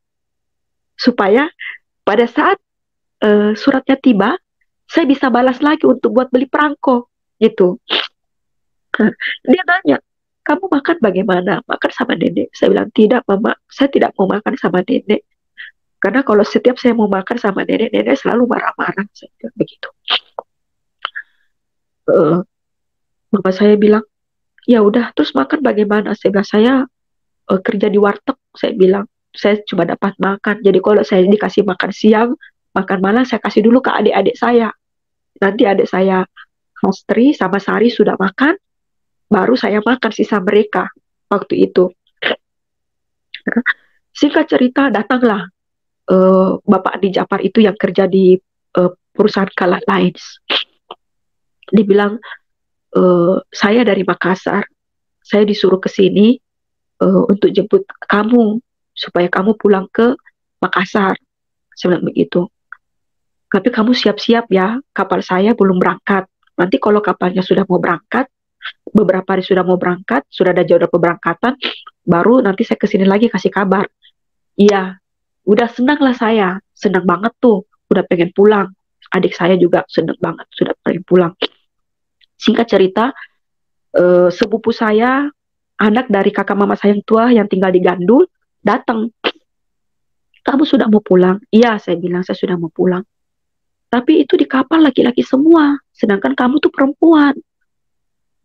Supaya pada saat suratnya tiba, saya bisa balas lagi untuk buat beli perangko. Gitu. Dia nanya, kamu makan bagaimana? Makan sama nenek? Saya bilang, tidak mama, saya tidak mau makan sama nenek. Karena kalau setiap saya mau makan sama nenek, nenek selalu marah-marah. Saya bilang begitu. Mama saya bilang, ya udah, terus makan bagaimana? Saya bilang, saya kerja di warteg. Saya bilang, saya cuma dapat makan. Jadi kalau saya dikasih makan siang, makan malam, saya kasih dulu ke adik-adik saya. Nanti adik saya, Hastri sama Sari sudah makan, baru saya makan sisa mereka waktu itu. Singkat cerita, datanglah Bapak Andi Japar itu yang kerja di perusahaan Kalat Lines. Dia bilang, saya dari Makassar, saya disuruh ke sini untuk jemput kamu supaya kamu pulang ke Makassar. Saya bilang begitu. Tapi kamu siap-siap ya, kapal saya belum berangkat. Nanti kalau kapalnya sudah mau berangkat, beberapa hari sudah mau berangkat, sudah ada jadwal pemberangkatan, baru nanti saya kesini lagi kasih kabar. Iya, udah senang lah saya, senang banget tuh, udah pengen pulang. Adik saya juga senang banget, sudah pengen pulang. Singkat cerita, sepupu saya, anak dari kakak mama saya yang tua yang tinggal di Gandul, datang. Kamu sudah mau pulang? Iya, saya bilang saya sudah mau pulang. Tapi itu di kapal laki-laki semua, sedangkan kamu tuh perempuan.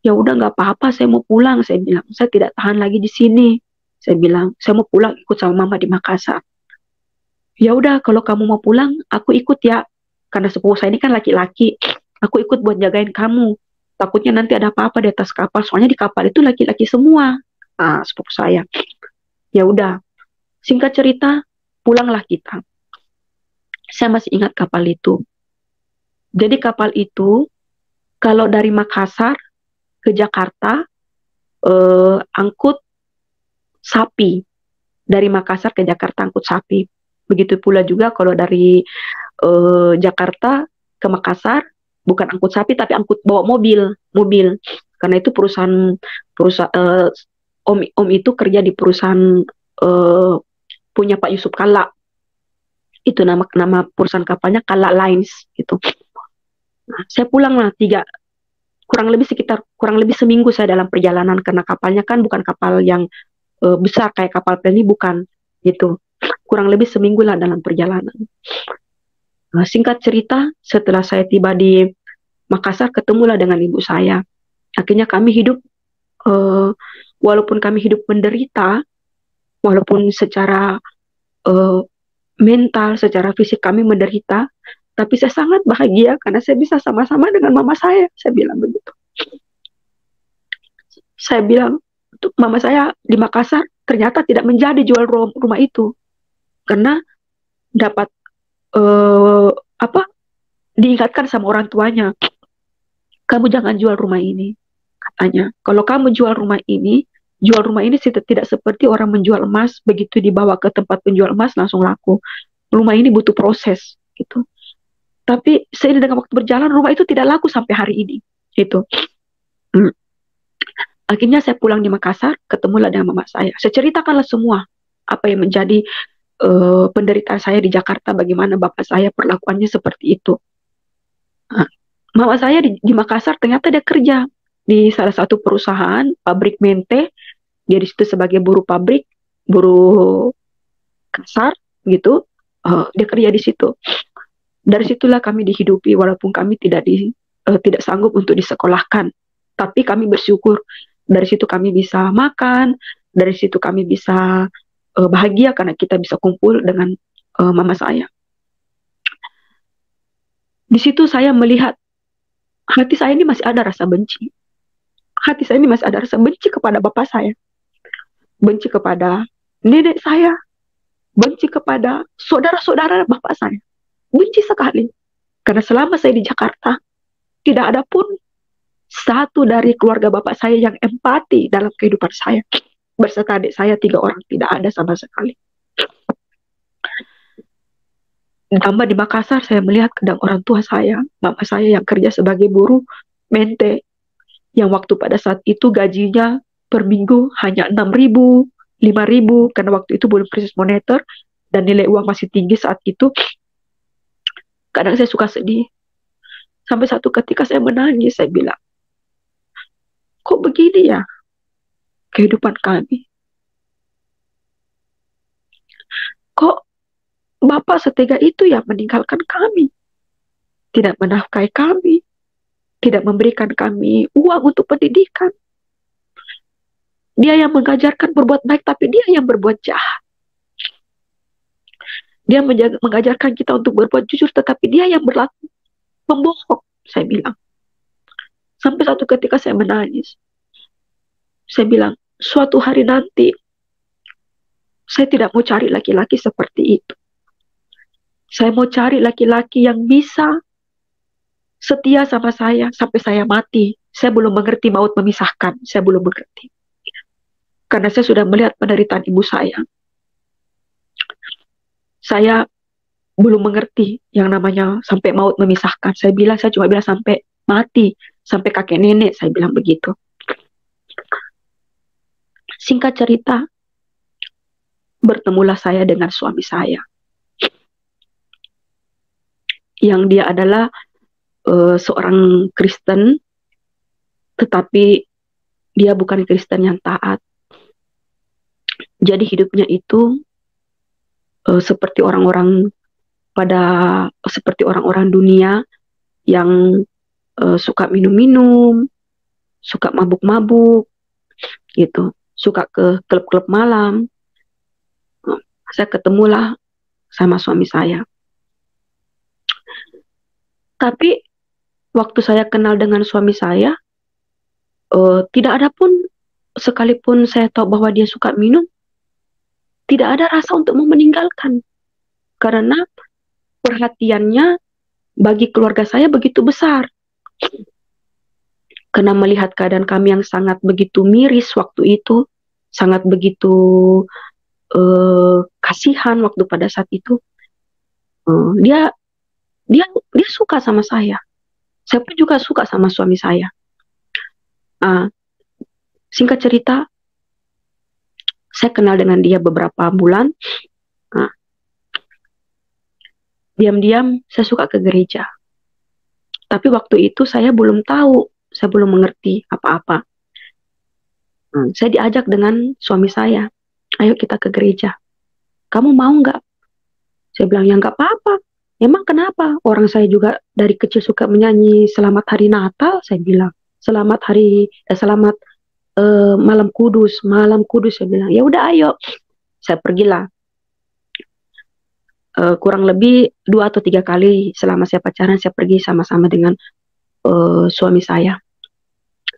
Ya udah nggak apa-apa, saya mau pulang. Saya bilang saya tidak tahan lagi di sini. Saya bilang saya mau pulang ikut sama mama di Makassar. Ya udah kalau kamu mau pulang, aku ikut ya. Karena sepupu saya ini kan laki-laki, aku ikut buat jagain kamu. Takutnya nanti ada apa-apa di atas kapal. Soalnya di kapal itu laki-laki semua. Ah, sepupu saya. Ya udah. Singkat cerita, pulanglah kita. Saya masih ingat kapal itu. Jadi kapal itu kalau dari Makassar ke Jakarta angkut sapi. Dari Makassar ke Jakarta angkut sapi. Begitu pula juga kalau dari Jakarta ke Makassar bukan angkut sapi tapi angkut bawa mobil. Karena itu perusahaan Om itu kerja di perusahaan punya Pak Yusuf Kalla. Itu nama perusahaan kapalnya Kalla Lines gitu. Nah, saya pulang lah kurang lebih seminggu saya dalam perjalanan karena kapalnya kan bukan kapal yang besar kayak kapal peli, bukan gitu. Kurang lebih seminggu lah dalam perjalanan. Nah, singkat cerita, setelah saya tiba di Makassar, ketemulah dengan ibu saya. Akhirnya kami hidup, walaupun kami hidup menderita, walaupun secara mental, secara fisik kami menderita, tapi saya sangat bahagia karena saya bisa sama-sama dengan mama saya. Saya bilang begitu. Saya bilang, untuk mama saya di Makassar ternyata tidak menjadi jual rumah itu karena dapat diingatkan sama orang tuanya, kamu jangan jual rumah ini, katanya. Kalau kamu jual rumah ini tidak seperti orang menjual emas, begitu dibawa ke tempat penjual emas langsung laku. Rumah ini butuh proses gitu. Tapi seiring dengan waktu berjalan rumah itu tidak laku sampai hari ini gitu. Akhirnya saya pulang di Makassar, ketemulah dengan mama saya. Saya ceritakanlah semua apa yang menjadi penderitaan saya di Jakarta, bagaimana bapak saya perlakuannya seperti itu. Nah, mama saya di Makassar ternyata dia kerja di salah satu perusahaan pabrik mente. Dia di situ sebagai buruh pabrik, buruh kasar gitu. Dia kerja di situ. Dari situlah kami dihidupi, walaupun kami tidak sanggup untuk disekolahkan. Tapi kami bersyukur dari situ kami bisa makan, dari situ kami bisa bahagia karena kita bisa kumpul dengan mama saya. Di situ saya melihat hati saya ini masih ada rasa benci. Hati saya ini masih ada rasa benci kepada bapak saya. Benci kepada nenek saya. Benci kepada saudara-saudara bapak saya. Benci sekali. Karena selama saya di Jakarta, tidak ada pun satu dari keluarga bapak saya yang empati dalam kehidupan saya. Berserta adik saya 3 orang, tidak ada sama sekali. Ditambah di Makassar, saya melihat kedang orang tua saya, mama saya yang kerja sebagai buruh mente, yang waktu pada saat itu gajinya per minggu hanya 6.000, 5.000, karena waktu itu belum krisis moneter, dan nilai uang masih tinggi saat itu. Kadang saya suka sedih. Sampai satu ketika saya menangis, saya bilang, kok begini ya kehidupan kami? Kok Bapak setega itu ya meninggalkan kami? Tidak menafkahi kami, tidak memberikan kami uang untuk pendidikan. Dia yang mengajarkan berbuat baik, tapi dia yang berbuat jahat. Dia mengajarkan kita untuk berbuat jujur, tetapi dia yang berlaku membohong, saya bilang. Sampai satu ketika saya menangis. Saya bilang, suatu hari nanti, saya tidak mau cari laki-laki seperti itu. Saya mau cari laki-laki yang bisa setia sama saya sampai saya mati. Saya belum mengerti maut memisahkan, saya belum mengerti. Karena saya sudah melihat penderitaan ibu saya. Saya belum mengerti yang namanya sampai maut memisahkan. Saya cuma bilang sampai mati, sampai kakek nenek, saya bilang begitu. Singkat cerita, bertemulah saya dengan suami saya. Yang dia adalah seorang Kristen, tetapi dia bukan Kristen yang taat. Jadi hidupnya itu seperti orang-orang dunia yang suka minum-minum, suka mabuk-mabuk, gitu, suka ke klub-klub malam. Saya ketemulah sama suami saya. Tapi waktu saya kenal dengan suami saya, tidak ada pun, sekalipun saya tahu bahwa dia suka minum, tidak ada rasa untuk mau meninggalkan. Karena perhatiannya bagi keluarga saya begitu besar. Karena melihat keadaan kami yang sangat begitu miris waktu itu, sangat begitu kasihan waktu pada saat itu, dia suka sama saya. Saya pun juga suka sama suami saya. Singkat cerita, saya kenal dengan dia beberapa bulan. Diam-diam saya suka ke gereja. Tapi waktu itu saya belum tahu, saya belum mengerti apa-apa. Saya diajak dengan suami saya, ayo kita ke gereja. Kamu mau nggak? Saya bilang, ya nggak apa-apa. Emang kenapa? Orang saya juga dari kecil suka menyanyi Selamat Hari Natal, saya bilang. Selamat Malam Kudus, saya bilang. Ya udah ayo. Saya pergilah. Kurang lebih 2 atau 3 kali selama saya pacaran, saya pergi sama-sama dengan suami saya.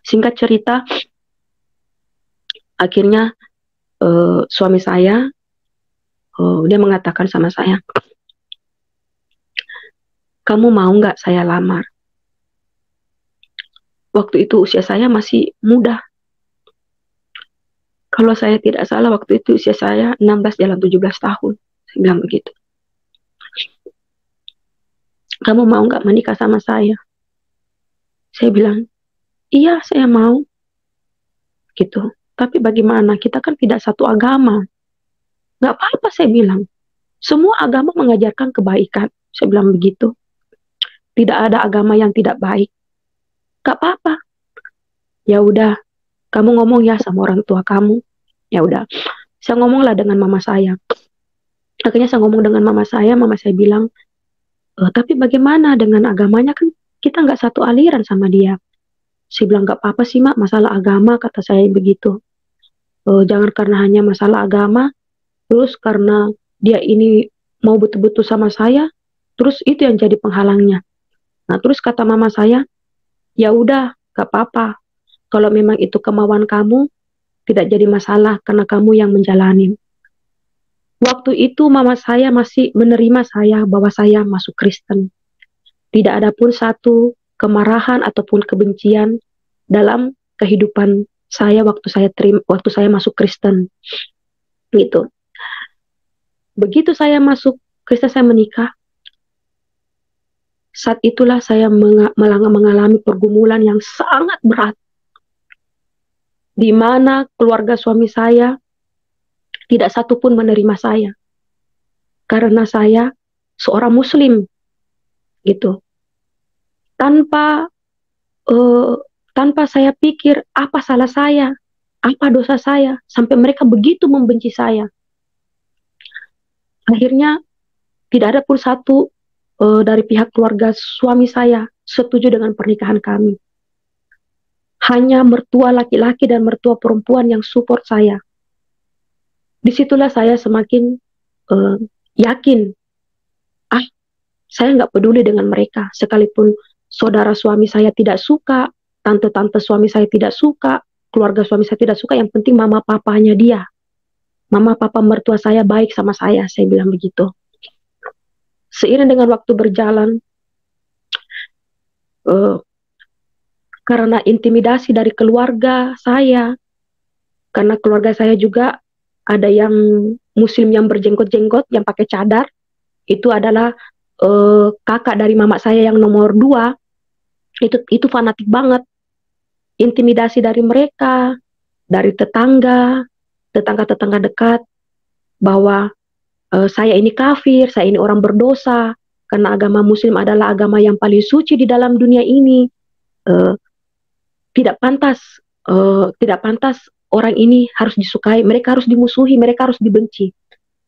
Singkat cerita, akhirnya suami saya, dia mengatakan sama saya, kamu mau nggak saya lamar? Waktu itu usia saya masih muda. Kalau saya tidak salah, waktu itu usia saya 16 jalan 17 tahun. Saya bilang begitu. Kamu mau nggak menikah sama saya? Saya bilang, iya saya mau. Gitu. Tapi bagaimana? Kita kan tidak satu agama. Nggak apa-apa saya bilang. Semua agama mengajarkan kebaikan. Saya bilang begitu. Tidak ada agama yang tidak baik. Nggak apa-apa. Ya udah, kamu ngomong ya sama orang tua kamu. Ya udah. Saya ngomonglah dengan mama saya. Akhirnya saya ngomong dengan mama saya bilang, tapi bagaimana dengan agamanya, kan kita nggak satu aliran sama dia. Saya bilang, nggak apa-apa sih mak, masalah agama, kata saya begitu. Jangan karena hanya masalah agama, terus karena dia ini mau betul-betul sama saya, terus itu yang jadi penghalangnya. Nah terus kata mama saya, ya udah, nggak apa-apa. Kalau memang itu kemauan kamu, tidak jadi masalah karena kamu yang menjalani. Waktu itu mama saya masih menerima saya bahwa saya masuk Kristen. Tidak ada pun satu kemarahan ataupun kebencian dalam kehidupan saya waktu saya masuk Kristen. Gitu. Begitu saya masuk Kristen, saya menikah. Saat itulah saya mengalami pergumulan yang sangat berat, di mana keluarga suami saya tidak satu pun menerima saya, karena saya seorang Muslim, gitu. Tanpa saya pikir apa salah saya, apa dosa saya, sampai mereka begitu membenci saya. Akhirnya tidak ada pun satu dari pihak keluarga suami saya setuju dengan pernikahan kami. Hanya mertua laki-laki dan mertua perempuan yang support saya. Disitulah saya semakin yakin, saya nggak peduli dengan mereka, sekalipun saudara suami saya tidak suka, tante-tante suami saya tidak suka, keluarga suami saya tidak suka, yang penting mama papanya dia, mama papa mertua saya baik sama saya bilang begitu. Seiring dengan waktu berjalan, karena intimidasi dari keluarga saya. Karena keluarga saya juga ada yang muslim yang berjenggot-jenggot, yang pakai cadar. Itu adalah kakak dari mama saya yang nomor 2. Itu fanatik banget. Intimidasi dari mereka, dari tetangga dekat, bahwa saya ini kafir, saya ini orang berdosa, karena agama muslim adalah agama yang paling suci di dalam dunia ini. Tidak pantas orang ini harus disukai, mereka harus dimusuhi, mereka harus dibenci.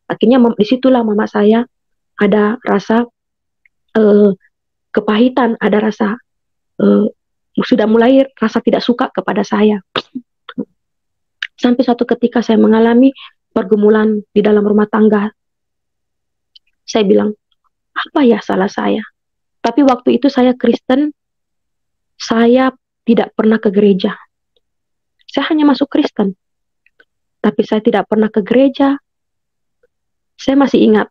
Akhirnya disitulah mama saya ada rasa kepahitan, ada rasa sudah mulai rasa tidak suka kepada saya. Sampai suatu ketika saya mengalami pergumulan di dalam rumah tangga. Saya bilang, apa ya salah saya? Tapi waktu itu saya Kristen, saya tidak pernah ke gereja. Saya hanya masuk Kristen. Tapi saya tidak pernah ke gereja. Saya masih ingat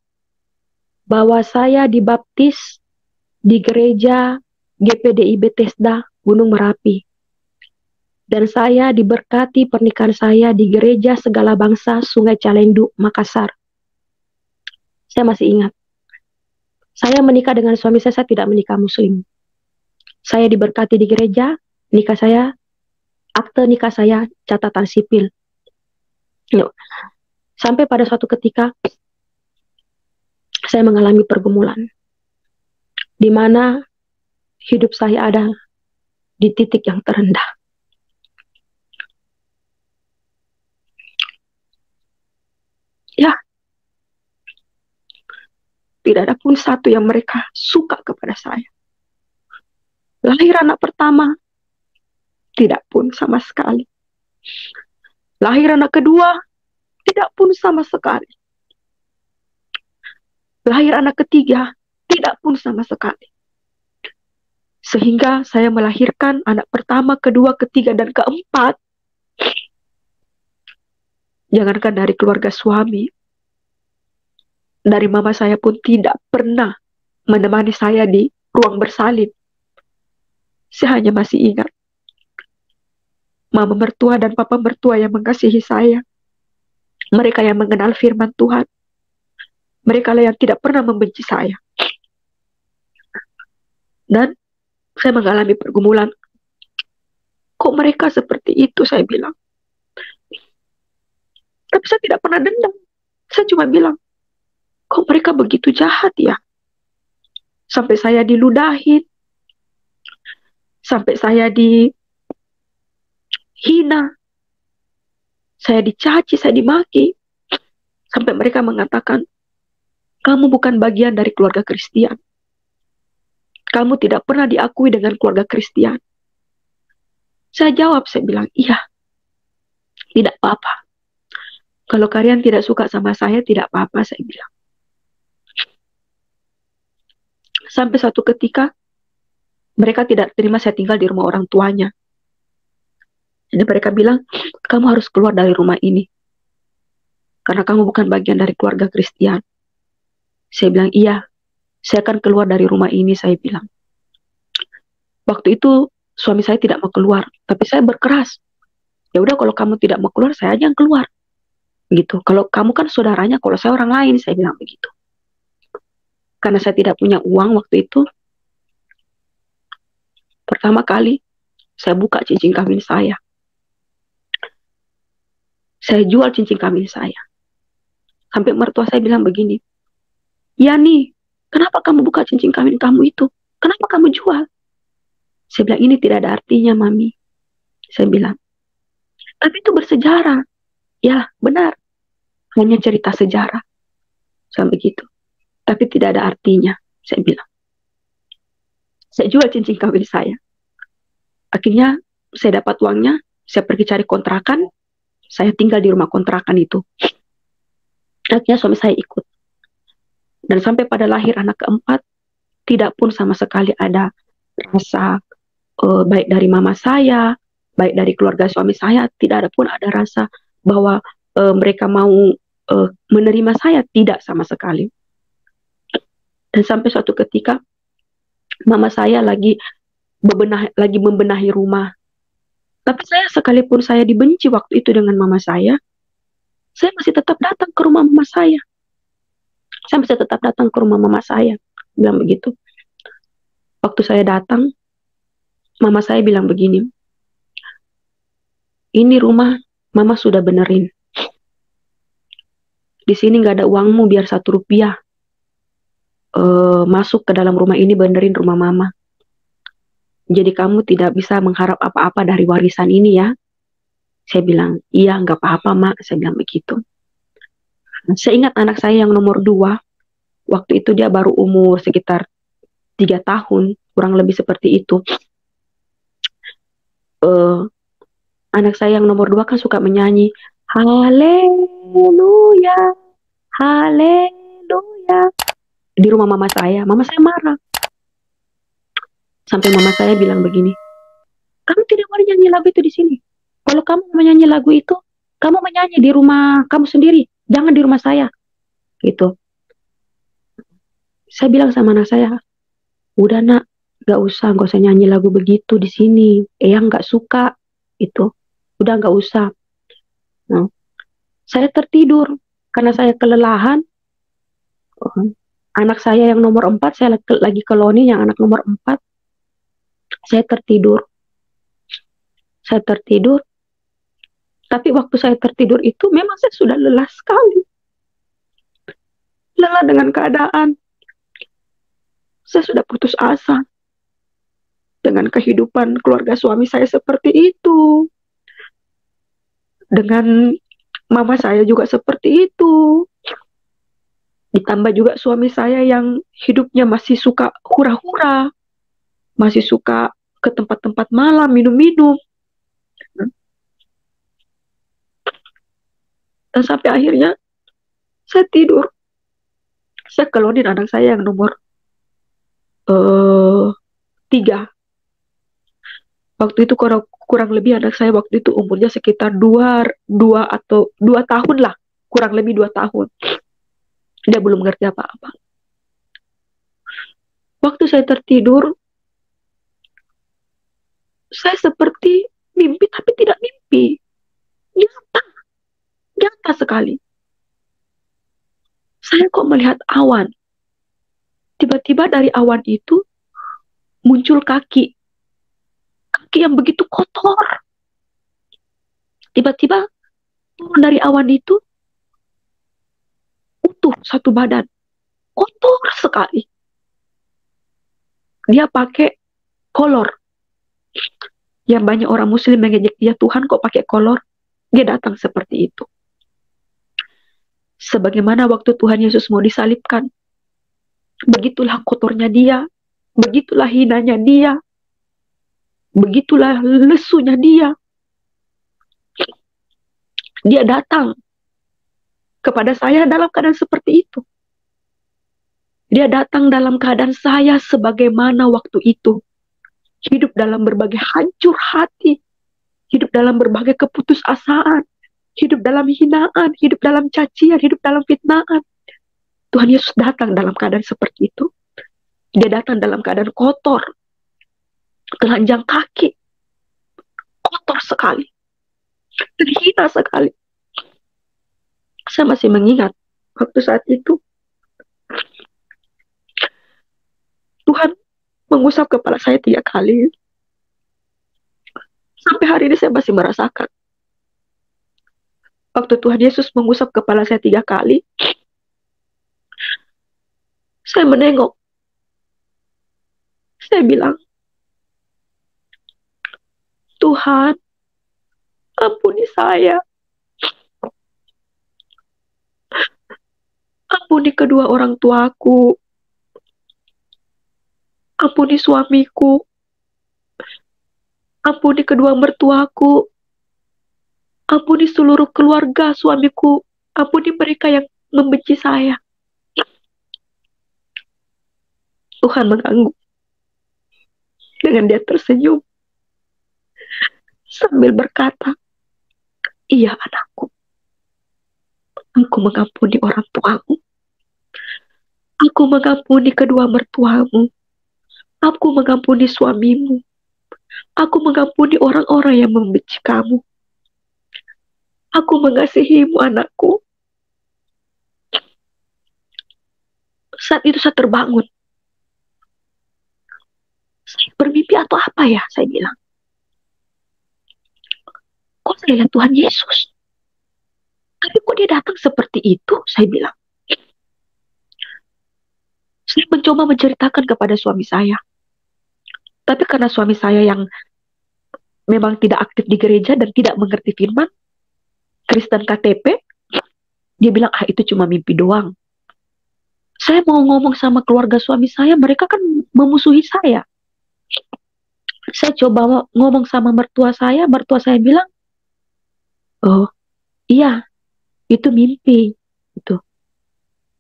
bahwa saya dibaptis di gereja GPDI Bethesda Gunung Merapi. Dan saya diberkati pernikahan saya di gereja Segala Bangsa Sungai Calendu, Makassar. Saya masih ingat. Saya menikah dengan suami saya tidak menikah muslim. Saya diberkati di gereja, nikah saya, akte nikah saya catatan sipil. Sampai pada suatu ketika saya mengalami pergumulan, di mana hidup saya ada di titik yang terendah. Ya, tidak ada pun satu yang mereka suka kepada saya. Lahir anak pertama, tidak pun sama sekali. Lahir anak kedua, tidak pun sama sekali. Lahir anak ketiga, tidak pun sama sekali. Sehingga saya melahirkan anak pertama, kedua, ketiga, dan keempat. Jangankan dari keluarga suami, dari mama saya pun tidak pernah menemani saya di ruang bersalin. Saya hanya masih ingat mama mertua dan papa mertua yang mengasihi saya. Mereka yang mengenal firman Tuhan. Mereka lah yang tidak pernah membenci saya. Dan saya mengalami pergumulan. Kok mereka seperti itu, saya bilang. Tapi saya tidak pernah dendam. Saya cuma bilang, kok mereka begitu jahat ya? Sampai saya diludahin. Sampai saya dihina. Saya dicaci, saya dimaki. Sampai mereka mengatakan, kamu bukan bagian dari keluarga Kristen. Kamu tidak pernah diakui dengan keluarga Kristen. Saya jawab, saya bilang, iya. Tidak apa-apa. Kalau kalian tidak suka sama saya, tidak apa-apa, saya bilang. Sampai suatu ketika, mereka tidak terima saya tinggal di rumah orang tuanya. Jadi mereka bilang, kamu harus keluar dari rumah ini. Karena kamu bukan bagian dari keluarga Kristen. Saya bilang, iya. Saya akan keluar dari rumah ini, saya bilang. Waktu itu, suami saya tidak mau keluar. Tapi saya berkeras. Ya udah, kalau kamu tidak mau keluar, saya aja yang keluar. Gitu. Kalau kamu kan saudaranya, kalau saya orang lain, saya bilang begitu. Karena saya tidak punya uang waktu itu, pertama kali saya buka cincin kawin saya. Saya jual cincin kawin saya. Sampai mertua saya bilang begini, ya nih, kenapa kamu buka cincin kawin kamu itu? Kenapa kamu jual? Saya bilang, ini tidak ada artinya, Mami. Saya bilang, tapi itu bersejarah. Ya, benar. Hanya cerita sejarah. Saya begitu. Tapi tidak ada artinya, saya bilang. Saya jual cincin kawin saya. Akhirnya, saya dapat uangnya, saya pergi cari kontrakan, saya tinggal di rumah kontrakan itu. Akhirnya suami saya ikut. Dan sampai pada lahir anak keempat, tidak pun sama sekali ada rasa baik dari mama saya, baik dari keluarga suami saya, tidak ada pun ada rasa bahwa mereka mau menerima saya, tidak sama sekali. Dan sampai suatu ketika, mama saya lagi lagi membenahi rumah. Tapi saya, sekalipun saya dibenci waktu itu dengan mama saya masih tetap datang ke rumah mama saya. Saya masih tetap datang ke rumah mama saya. Bilang begitu. Waktu saya datang, mama saya bilang begini, ini rumah mama sudah benerin. Di sini nggak ada uangmu biar 1 rupiah. Masuk ke dalam rumah ini benerin rumah mama. Jadi kamu tidak bisa mengharap apa-apa dari warisan ini ya. Saya bilang, iya nggak apa-apa mak. Saya bilang begitu. Saya ingat anak saya yang nomor 2. Waktu itu dia baru umur sekitar 3 tahun. Kurang lebih seperti itu. Anak saya yang nomor 2 kan suka menyanyi. Haleluya. Haleluya. Di rumah mama saya marah. Sampai mama saya bilang begini, kamu tidak boleh nyanyi lagu itu di sini. Kalau kamu menyanyi lagu itu, kamu menyanyi di rumah kamu sendiri, jangan di rumah saya. Gitu. Saya bilang sama anak saya, udah nak, gak usah nyanyi lagu begitu di sini. Eyang gak suka. Itu. Udah gak usah. Nah, saya tertidur karena saya kelelahan. Anak saya yang nomor 4, saya lagi ke Loni yang anak nomor 4. Saya tertidur. Tapi waktu saya tertidur itu memang saya sudah lelah sekali. Lelah dengan keadaan. Saya sudah putus asa dengan kehidupan keluarga suami saya seperti itu. Dengan mama saya juga seperti itu. Ditambah juga suami saya yang hidupnya masih suka hura-hura. Masih suka ke tempat-tempat malam, minum-minum. Dan sampai akhirnya saya tidur. Saya kelonin anak saya yang nomor 3. Waktu itu kurang lebih anak saya waktu itu umurnya sekitar 2 tahun lah. Kurang lebih 2 tahun. Dia belum ngerti apa-apa. Waktu saya tertidur, saya seperti mimpi tapi tidak mimpi. Nyata sekali. Saya kok melihat awan. Tiba-tiba dari awan itu muncul kaki. Kaki yang begitu kotor. Tiba-tiba turun dari awan itu utuh satu badan. Kotor sekali. Dia pakai kolor. Yang banyak orang muslim mengejek dia, Tuhan kok pakai kolor? Dia datang seperti itu. Sebagaimana waktu Tuhan Yesus mau disalibkan. Begitulah kotornya dia. Begitulah hinanya dia. Begitulah lesunya dia. Dia datang kepada saya dalam keadaan seperti itu. Dia datang dalam keadaan saya sebagaimana waktu itu. Hidup dalam berbagai hancur hati. Hidup dalam berbagai keputusasaan. Hidup dalam hinaan. Hidup dalam cacian. Hidup dalam fitnaan. Tuhan Yesus datang dalam keadaan seperti itu. Dia datang dalam keadaan kotor. Telanjang kaki. Kotor sekali. Terhina sekali. Saya masih mengingat waktu saat itu Tuhan mengusap kepala saya 3 kali. Sampai hari ini saya masih merasakan. Waktu Tuhan Yesus mengusap kepala saya 3 kali, saya menengok. Saya bilang, Tuhan, ampuni saya. Ampuni kedua orang tuaku. Ampuni suamiku. Ampuni kedua mertuaku. Ampuni seluruh keluarga suamiku. Ampuni mereka yang membenci saya. Tuhan mengangguk. Dengan dia tersenyum. Sambil berkata, iya anakku. Aku mengampuni orang tuamu. Aku mengampuni kedua mertuamu. Aku mengampuni suamimu. Aku mengampuni orang-orang yang membenci kamu. Aku mengasihimu, anakku. Saat itu saya terbangun. Saya bermimpi atau apa ya? Saya bilang. Kok saya lihat Tuhan Yesus? Tapi kok dia datang seperti itu? Saya bilang. Saya mencoba menceritakan kepada suami saya. Tapi karena suami saya yang memang tidak aktif di gereja dan tidak mengerti firman, Kristen KTP, dia bilang, itu cuma mimpi doang. Saya mau ngomong sama keluarga suami saya, mereka kan memusuhi saya. Saya coba ngomong sama mertua saya bilang, oh iya, itu mimpi. Itu.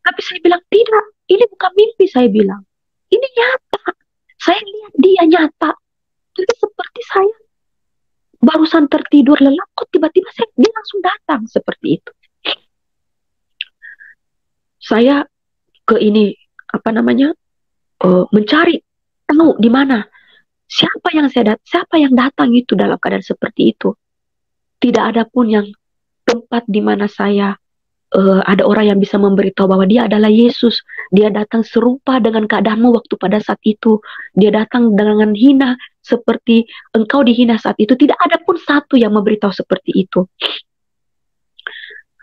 Tapi saya bilang, tidak, ini bukan mimpi, saya bilang. Ini nyata. Saya lihat dia nyata. Jadi seperti saya barusan tertidur lelap, kok tiba-tiba dia langsung datang seperti itu. Saya ke ini, mencari, tahu di mana. Siapa yang datang itu dalam keadaan seperti itu. Tidak ada pun yang tempat di mana saya ada orang yang bisa memberitahu bahwa dia adalah Yesus. Dia datang serupa dengan keadaanmu waktu pada saat itu. Dia datang dengan hina seperti engkau dihina saat itu. Tidak ada pun satu yang memberitahu seperti itu.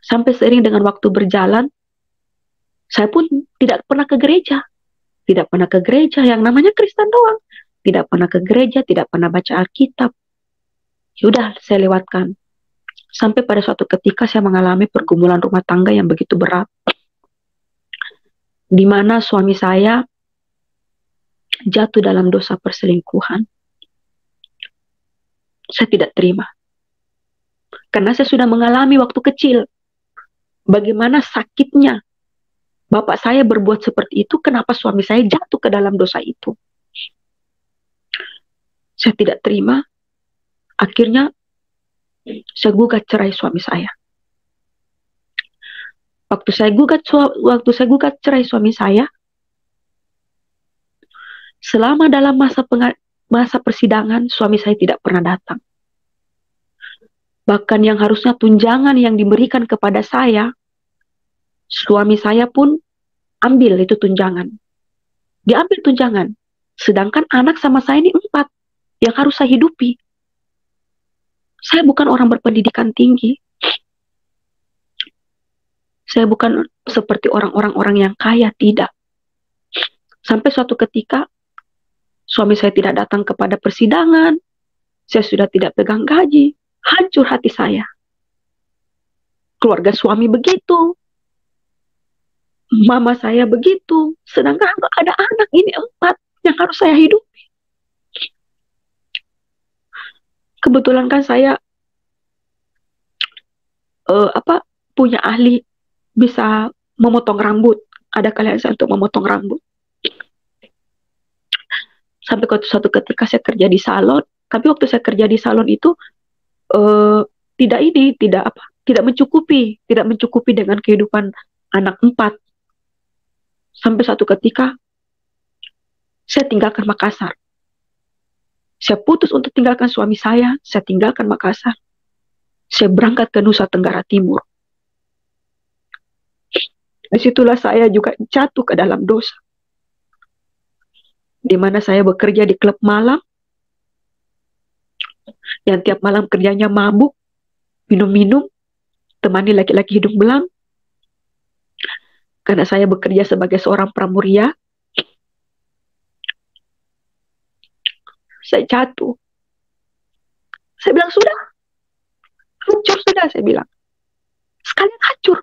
Sampai seiring dengan waktu berjalan, saya pun tidak pernah ke gereja. Tidak pernah ke gereja, yang namanya Kristen doang. Tidak pernah ke gereja, tidak pernah baca Alkitab. Yaudah, saya lewatkan. Sampai pada suatu ketika saya mengalami pergumulan rumah tangga yang begitu berat. Di mana suami saya jatuh dalam dosa perselingkuhan. Saya tidak terima. Karena saya sudah mengalami waktu kecil. Bagaimana sakitnya bapak saya berbuat seperti itu, kenapa suami saya jatuh ke dalam dosa itu. Saya tidak terima. Akhirnya saya gugat cerai suami saya. Waktu saya gugat cerai suami saya, selama dalam masa persidangan, suami saya tidak pernah datang. Bahkan yang harusnya tunjangan yang diberikan kepada saya, suami saya pun ambil itu tunjangan. Diambil tunjangan. Sedangkan anak sama saya ini 4 yang harus saya hidupi. Saya bukan orang berpendidikan tinggi. Saya bukan seperti orang-orang yang kaya, tidak. Sampai suatu ketika, suami saya tidak datang kepada persidangan, saya sudah tidak pegang gaji, hancur hati saya. Keluarga suami begitu, mama saya begitu, sedangkan ada anak ini 4 yang harus saya hidupi. Kebetulan kan saya punya ahli bisa memotong rambut. Ada kalian saya untuk memotong rambut. Sampai suatu ketika saya kerja di salon, tapi waktu saya kerja di salon itu tidak mencukupi dengan kehidupan anak 4. Sampai suatu ketika saya tinggalkan Makassar. Saya putus untuk tinggalkan suami saya tinggalkan Makassar. Saya berangkat ke Nusa Tenggara Timur. Disitulah saya juga jatuh ke dalam dosa. Di mana saya bekerja di klub malam, yang tiap malam kerjanya mabuk, minum-minum, temani laki-laki hidung belang. Karena saya bekerja sebagai seorang pramuria, saya jatuh. Saya bilang, sudah. Hancur sudah, saya bilang. Sekalian hancur.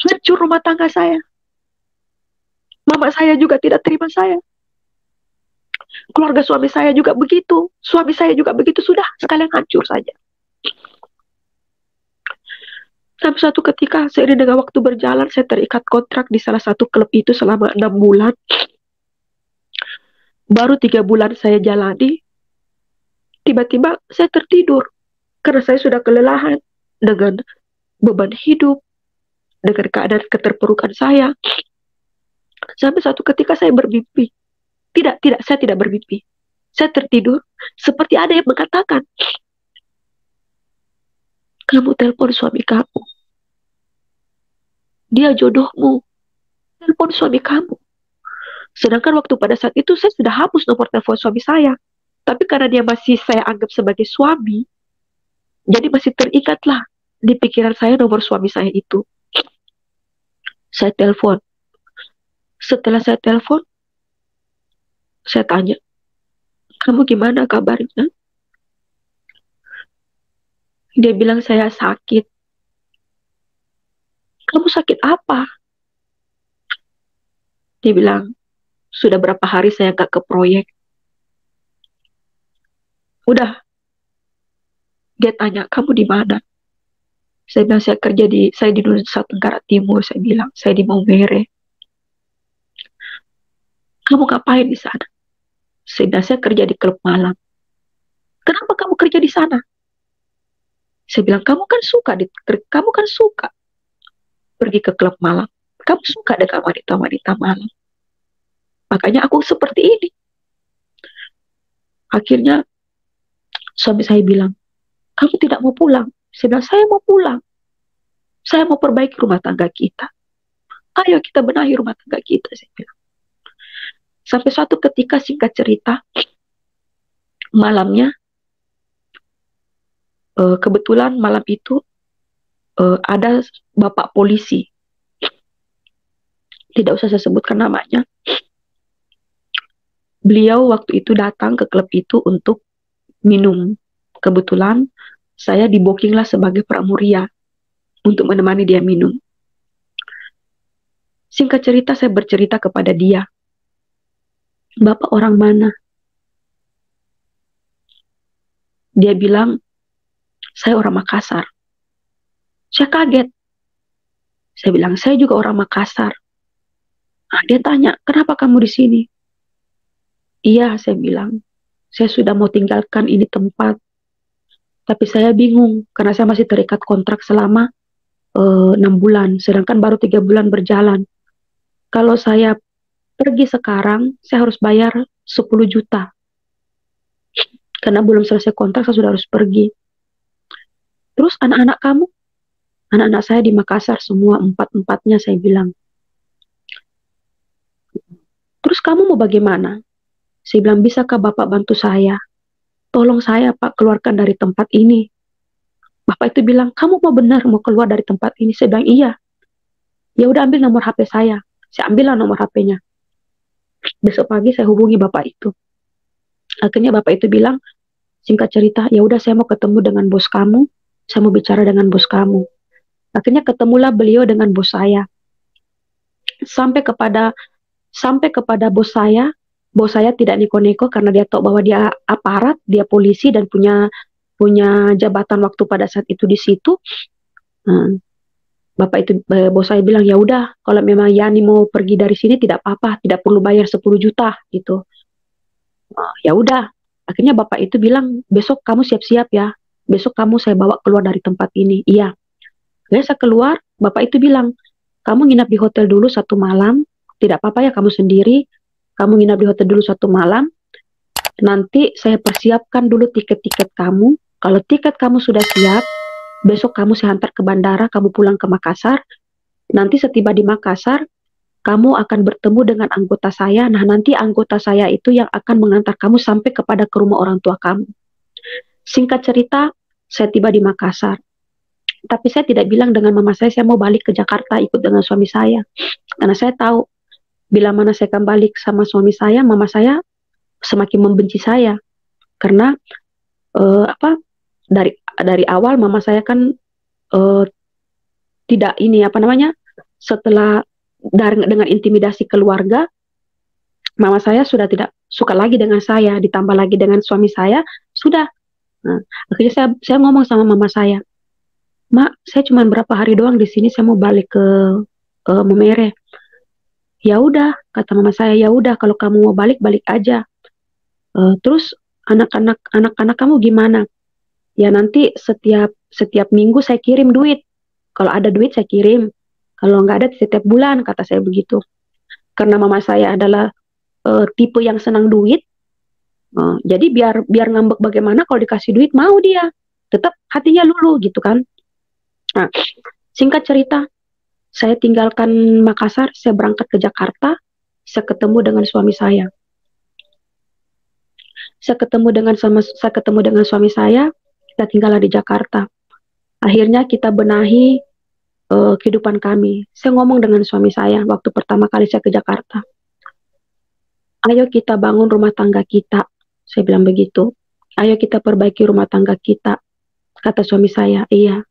Hancur rumah tangga saya. Mama saya juga tidak terima saya. Keluarga suami saya juga begitu. Suami saya juga begitu. Sudah, sekalian hancur saja. Sampai suatu ketika, seiring dengan waktu berjalan, saya terikat kontrak di salah satu klub itu selama 6 bulan. Baru 3 bulan saya jalani, tiba-tiba saya tertidur. Karena saya sudah kelelahan dengan beban hidup, dengan keadaan keterpurukan saya. Sampai suatu ketika saya bermimpi. Tidak, saya tidak bermimpi. Saya tertidur, seperti ada yang mengatakan, kamu telepon suami kamu. Dia jodohmu. Telepon suami kamu. Sedangkan waktu pada saat itu saya sudah hapus nomor telepon suami saya. Tapi karena dia masih saya anggap sebagai suami, jadi masih terikatlah di pikiran saya nomor suami saya itu. Saya telepon. Setelah saya telepon, saya tanya, kamu gimana kabarnya? Dia bilang saya sakit. Kamu sakit apa? Dia bilang, sudah berapa hari saya gak ke proyek. Udah. Dia tanya, kamu di mana? Saya bilang, saya di Nusa Tenggara Timur. Saya bilang, saya di Maumere. Kamu ngapain di sana? Saya bilang, saya kerja di klub malam. Kenapa kamu kerja di sana? Saya bilang, kamu kan suka pergi ke klub malam. Kamu suka dengan wanita-wanita malam. Makanya aku seperti ini. Akhirnya suami saya bilang, kamu tidak mau pulang? Saya bilang, saya mau pulang. Saya mau perbaiki rumah tangga kita. Ayo kita benahi rumah tangga kita, saya bilang. Sampai suatu ketika, singkat cerita, malamnya, kebetulan malam itu ada bapak polisi. Tidak usah saya sebutkan namanya. Beliau waktu itu datang ke klub itu untuk minum. Kebetulan saya di booking lah sebagai pramuria untuk menemani dia minum. Singkat cerita, saya bercerita kepada dia. Bapak orang mana? Dia bilang, saya orang Makassar. Saya kaget. Saya bilang, saya juga orang Makassar. Nah, dia tanya, kenapa kamu di sini? Iya, saya bilang, saya sudah mau tinggalkan ini tempat. Tapi saya bingung, karena saya masih terikat kontrak selama 6 bulan, sedangkan baru 3 bulan berjalan. Kalau saya pergi sekarang, saya harus bayar 10 juta. Karena belum selesai kontrak, saya sudah harus pergi. Terus anak-anak kamu? Anak-anak saya di Makassar semua, 4-4-nya saya bilang. Terus kamu mau bagaimana? Saya bilang, bisakah Bapak bantu saya? Tolong saya Pak, keluarkan dari tempat ini. Bapak itu bilang, kamu mau benar mau keluar dari tempat ini? Saya bilang, iya. Ya udah ambil nomor HP saya. Saya ambillah nomor HP-nya. Besok pagi saya hubungi Bapak itu. Akhirnya Bapak itu bilang, singkat cerita, ya udah saya mau ketemu dengan bos kamu. Saya mau bicara dengan bos kamu. Akhirnya ketemulah beliau dengan bos saya. Sampai kepada bos saya tidak neko-neko karena dia tahu bahwa dia aparat, dia polisi dan punya jabatan waktu pada saat itu di situ. Bos saya bilang, ya udah kalau memang Yani mau pergi dari sini tidak apa-apa, tidak perlu bayar 10 juta gitu. Ya udah, akhirnya bapak itu bilang, besok kamu siap-siap ya, besok kamu saya bawa keluar dari tempat ini. Iya. Lalu saya keluar, bapak itu bilang, kamu nginap di hotel dulu 1 malam, tidak apa-apa ya kamu sendiri, kamu nginap di hotel dulu 1 malam, nanti saya persiapkan dulu tiket-tiket kamu, kalau tiket kamu sudah siap, besok kamu saya hantar ke bandara, kamu pulang ke Makassar, nanti setiba di Makassar, kamu akan bertemu dengan anggota saya, nah nanti anggota saya itu yang akan mengantar kamu sampai ke rumah orang tua kamu. Singkat cerita, saya tiba di Makassar. Tapi saya tidak bilang dengan mama saya mau balik ke Jakarta ikut dengan suami saya. Karena saya tahu, bila mana saya akan balik sama suami saya, mama saya semakin membenci saya. Karena dari awal mama saya kan tidak setelah dengan intimidasi keluarga, mama saya sudah tidak suka lagi dengan saya, ditambah lagi dengan suami saya, sudah. Nah, akhirnya saya ngomong sama mama saya, Mak, saya cuma berapa hari doang di sini, saya mau balik ke Maumere. Ya udah, kata mama saya, ya udah kalau kamu mau balik aja. Terus anak-anak kamu gimana? Ya nanti setiap minggu saya kirim duit. Kalau ada duit saya kirim. Kalau nggak ada setiap bulan, kata saya begitu. Karena mama saya adalah tipe yang senang duit. Jadi biar ngambek bagaimana kalau dikasih duit mau dia. Tetap hatinya luluh gitu kan. Nah, singkat cerita, saya tinggalkan Makassar, saya berangkat ke Jakarta, saya ketemu dengan suami saya. Saya ketemu dengan suami saya, kita tinggal di Jakarta. Akhirnya kita benahi kehidupan kami. Saya ngomong dengan suami saya waktu pertama kali saya ke Jakarta. Ayo kita bangun rumah tangga kita. Saya bilang begitu. Ayo kita perbaiki rumah tangga kita. Kata suami saya, iya.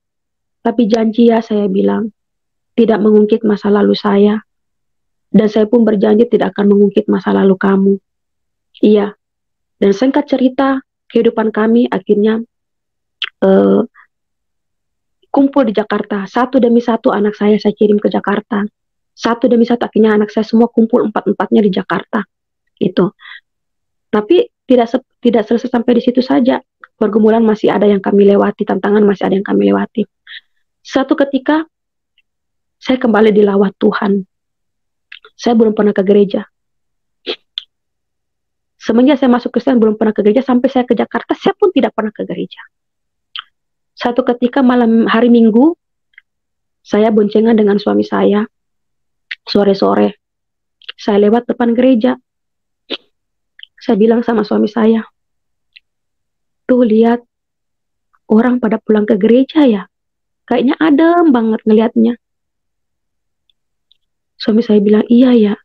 Tapi janji ya, saya bilang, tidak mengungkit masa lalu saya. Dan saya pun berjanji tidak akan mengungkit masa lalu kamu. Iya. Dan singkat cerita, kehidupan kami akhirnya kumpul di Jakarta. Satu demi satu anak saya kirim ke Jakarta. Satu demi satu akhirnya anak saya semua kumpul empat-empatnya di Jakarta. Itu. Tapi tidak selesai sampai di situ saja. Pergumulan masih ada yang kami lewati, tantangan masih ada yang kami lewati. Satu ketika saya kembali dilawat Tuhan. Saya belum pernah ke gereja. Semenjak saya masuk Kristen belum pernah ke gereja, sampai saya ke Jakarta saya pun tidak pernah ke gereja. Satu ketika malam hari Minggu, saya boncengan dengan suami saya. Sore-sore, saya lewat depan gereja. Saya bilang sama suami saya, tuh lihat, orang pada pulang ke gereja ya. Kayaknya adem banget ngelihatnya. Suami saya bilang, iya ya.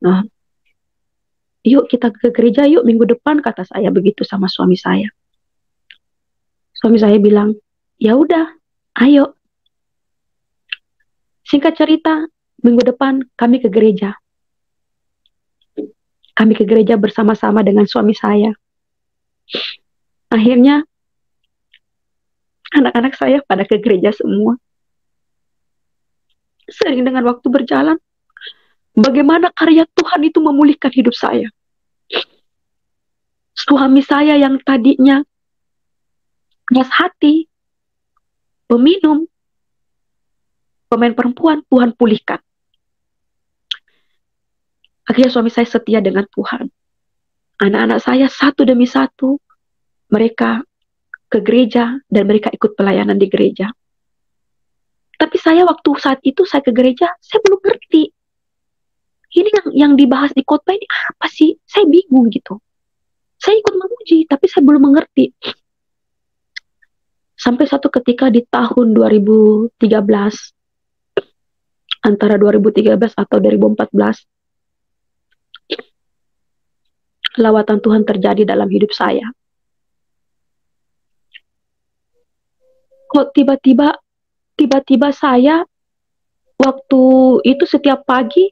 Nah, yuk kita ke gereja yuk minggu depan, kata saya begitu sama suami saya. Suami saya bilang, ya udah, ayo. Singkat cerita, minggu depan kami ke gereja. Kami ke gereja bersama-sama dengan suami saya. Akhirnya, anak-anak saya pada ke gereja semua. Sering dengan waktu berjalan, bagaimana karya Tuhan itu memulihkan hidup saya. Suami saya yang tadinya keras hati, peminum, pemain perempuan, Tuhan pulihkan. Akhirnya suami saya setia dengan Tuhan. Anak-anak saya satu demi satu, mereka ke gereja dan mereka ikut pelayanan di gereja. Tapi saya waktu saat itu saya ke gereja, saya belum ngerti. Ini yang dibahas di khotbah ini apa sih? Saya bingung gitu. Saya ikut memuji, tapi saya belum mengerti. Sampai satu ketika di tahun 2013, antara 2013 atau 2014, lawatan Tuhan terjadi dalam hidup saya. Kok tiba-tiba saya waktu itu setiap pagi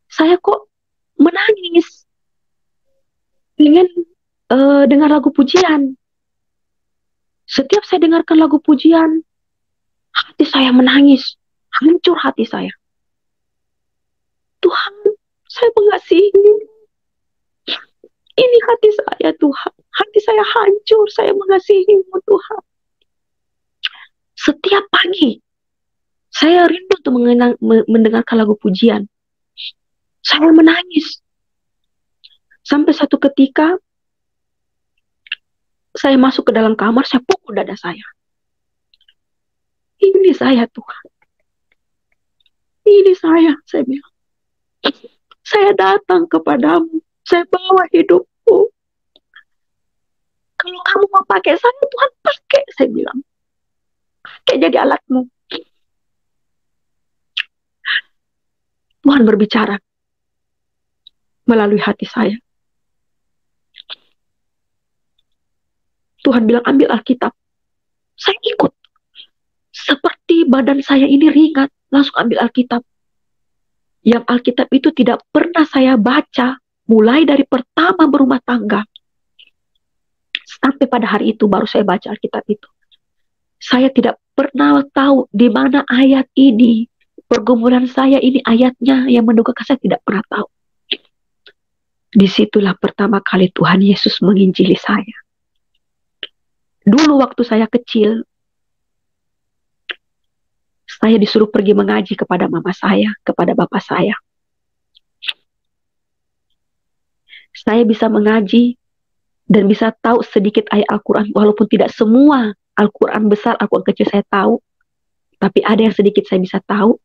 saya kok menangis dengan lagu pujian. Setiap saya dengarkan lagu pujian, hati saya menangis, hancur hati saya. Tuhan, saya mengasihi. Ini hati saya Tuhan, hati saya hancur, saya mengasihi-Mu Tuhan. Setiap pagi, saya rindu untuk mendengarkan lagu pujian. Saya menangis. Sampai satu ketika, saya masuk ke dalam kamar, saya pukul dada saya. Ini saya Tuhan. Ini saya bilang. Saya datang kepadamu. Saya bawa hidupku. Kalau kamu mau pakai saya, Tuhan pakai, saya bilang. Pakai jadi alatmu. Tuhan berbicara melalui hati saya. Tuhan bilang, ambil Alkitab. Saya ikut. Seperti badan saya ini ringan, langsung ambil Alkitab. Yang Alkitab itu tidak pernah saya baca, mulai dari pertama berumah tangga. Sampai pada hari itu baru saya baca Alkitab itu. Saya tidak pernah tahu di mana ayat ini. Pergumulan saya ini ayatnya yang mendukakan, saya tidak pernah tahu. Disitulah pertama kali Tuhan Yesus menginjili saya. Dulu waktu saya kecil, saya disuruh pergi mengaji kepada mama saya, kepada bapak saya. Saya bisa mengaji dan bisa tahu sedikit ayat Al-Quran, walaupun tidak semua Al-Quran besar, Al-Quran kecil saya tahu, tapi ada yang sedikit saya bisa tahu,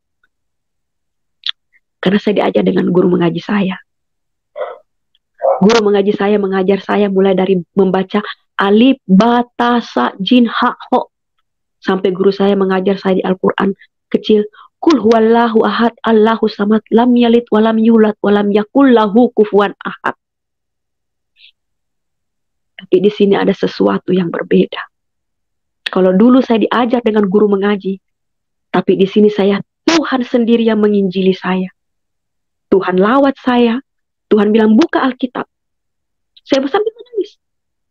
karena saya diajar dengan guru mengaji saya. Guru mengaji saya mengajar saya mulai dari membaca alif, ba, ta, sa, jin, ha, ho, sampai guru saya mengajar saya di Al-Quran kecil, Kul huwallahu ahad, Allahu samad, lam yalid walam yulad walam yakul lahu kufuwan ahad. Tapi di sini ada sesuatu yang berbeda. Kalau dulu saya diajar dengan guru mengaji, tapi di sini saya, Tuhan sendiri yang menginjili saya. Tuhan lawat saya. Tuhan bilang, buka Alkitab. Saya sambil menangis.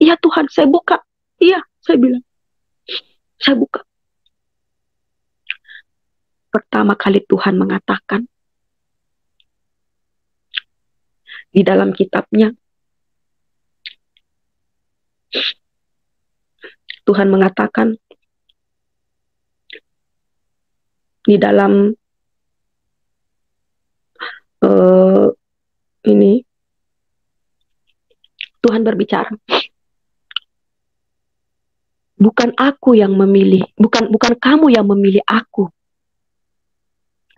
Iya Tuhan, saya buka. Iya, saya bilang. Saya buka. Pertama kali Tuhan mengatakan di dalam kitabnya, Tuhan mengatakan di dalam ini, Tuhan berbicara, bukan aku yang memilih, bukan kamu yang memilih aku,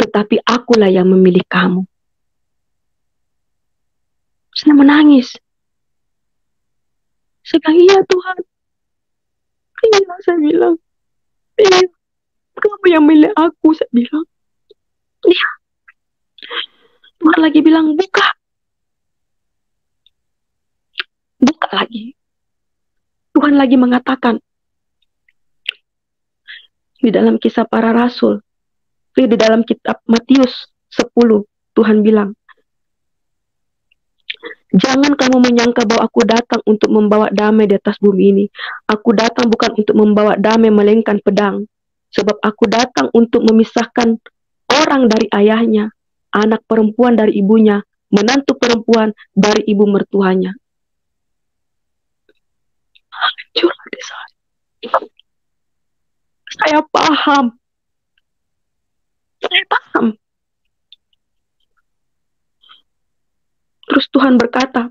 tetapi akulah yang memilih kamu. Saya menangis. Saya bilang, iya Tuhan. Iya, saya bilang. Iya, kamu yang memilih aku, saya bilang. Iya. Tuhan lagi bilang, buka. Buka lagi. Tuhan lagi mengatakan, di dalam Kisah Para Rasul, di dalam kitab Matius 10, Tuhan bilang, jangan kamu menyangka bahwa aku datang untuk membawa damai di atas bumi ini. Aku datang bukan untuk membawa damai melainkan pedang. Sebab aku datang untuk memisahkan orang dari ayahnya, anak perempuan dari ibunya, menantu perempuan dari ibu mertuanya. Hancur hati saya. Saya paham. Saya paham. Terus Tuhan berkata,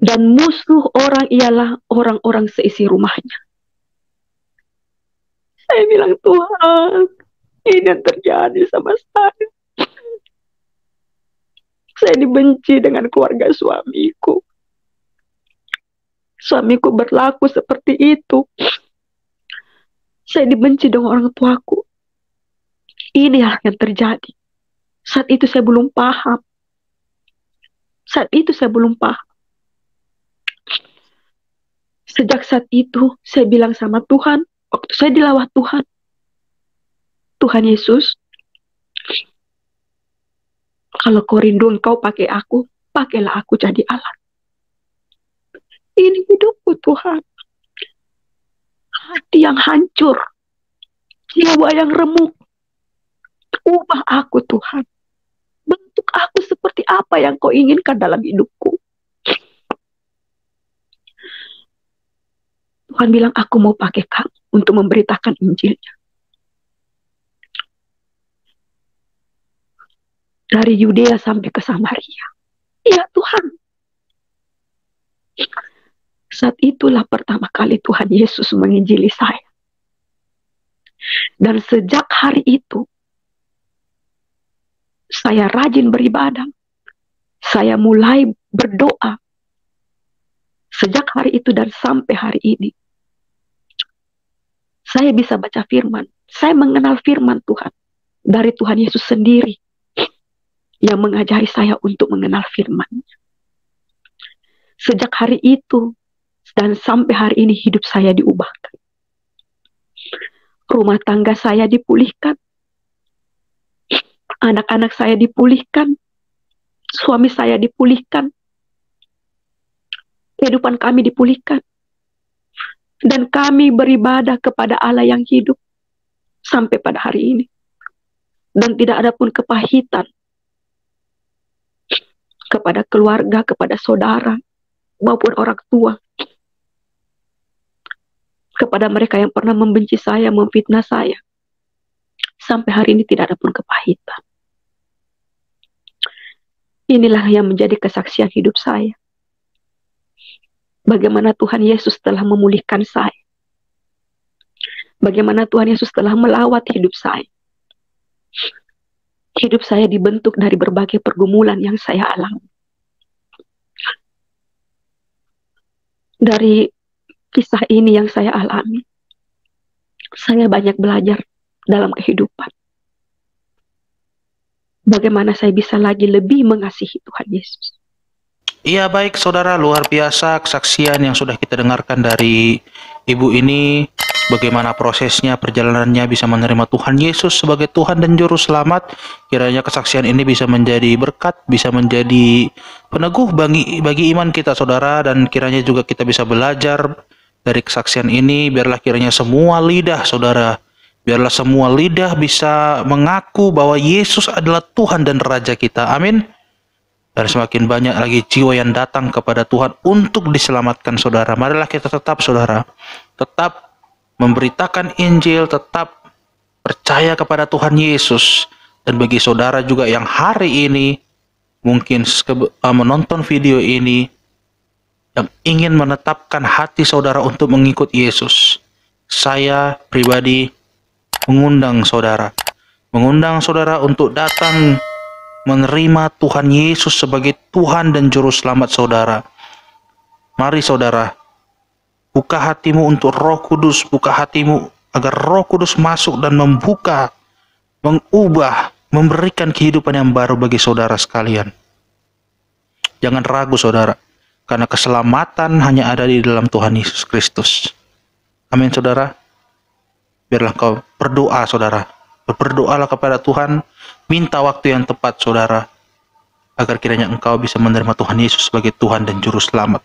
dan musuh orang ialah orang-orang seisi rumahnya. Saya bilang, Tuhan, ini yang terjadi sama saya. Saya dibenci dengan keluarga suamiku. Suamiku berlaku seperti itu. Saya dibenci dengan orang tuaku. Inilah yang terjadi. Saat itu saya belum paham. Saat itu saya belum paham. Sejak saat itu, saya bilang sama Tuhan, waktu saya dilawat Tuhan, Tuhan Yesus, kalau kau rindu engkau pakai aku, pakailah aku jadi alat. Ini hidupku Tuhan. Hati yang hancur, jiwa yang remuk. Ubah aku Tuhan. Bentuk aku seperti apa yang kau inginkan dalam hidupku. Tuhan bilang, aku mau pakai kamu untuk memberitakan Injilnya. Dari Yudea sampai ke Samaria. Iya Tuhan. Saat itulah pertama kali Tuhan Yesus menginjili saya. Dan sejak hari itu, saya rajin beribadah. Saya mulai berdoa. Sejak hari itu dan sampai hari ini, saya bisa baca firman. Saya mengenal firman Tuhan dari Tuhan Yesus sendiri yang mengajari saya untuk mengenal firman-Nya. Sejak hari itu dan sampai hari ini hidup saya diubahkan. Rumah tangga saya dipulihkan. Anak-anak saya dipulihkan. Suami saya dipulihkan. Kehidupan kami dipulihkan. Dan kami beribadah kepada Allah yang hidup sampai pada hari ini. Dan tidak ada pun kepahitan kepada keluarga, kepada saudara, maupun orang tua. Kepada mereka yang pernah membenci saya, memfitnah saya. Sampai hari ini tidak ada pun kepahitan. Inilah yang menjadi kesaksian hidup saya. Bagaimana Tuhan Yesus telah memulihkan saya. Bagaimana Tuhan Yesus telah melawat hidup saya. Hidup saya dibentuk dari berbagai pergumulan yang saya alami. Dari kisah ini yang saya alami, saya banyak belajar dalam kehidupan. Bagaimana saya bisa lagi lebih mengasihi Tuhan Yesus. Iya, baik saudara, luar biasa kesaksian yang sudah kita dengarkan dari ibu ini. Bagaimana prosesnya, perjalanannya bisa menerima Tuhan Yesus sebagai Tuhan dan Juru Selamat. Kiranya kesaksian ini bisa menjadi berkat, bisa menjadi peneguh bagi iman kita saudara. Dan kiranya juga kita bisa belajar dari kesaksian ini. Biarlah kiranya semua lidah saudara, biarlah semua lidah bisa mengaku bahwa Yesus adalah Tuhan dan Raja kita. Amin. Dan semakin banyak lagi jiwa yang datang kepada Tuhan untuk diselamatkan saudara. Marilah kita tetap saudara, tetap memberitakan Injil, tetap percaya kepada Tuhan Yesus. Dan bagi saudara juga yang hari ini mungkin menonton video ini, yang ingin menetapkan hati saudara untuk mengikut Yesus, saya pribadi mengundang saudara untuk datang menerima Tuhan Yesus sebagai Tuhan dan Juru Selamat saudara. Mari saudara, buka hatimu untuk Roh Kudus, buka hatimu agar Roh Kudus masuk dan membuka, mengubah, memberikan kehidupan yang baru bagi saudara sekalian. Jangan ragu saudara, karena keselamatan hanya ada di dalam Tuhan Yesus Kristus. Amin saudara. Biarlah kau berdoa saudara, berdoalah kepada Tuhan, minta waktu yang tepat saudara, agar kiranya engkau bisa menerima Tuhan Yesus sebagai Tuhan dan Juru Selamat.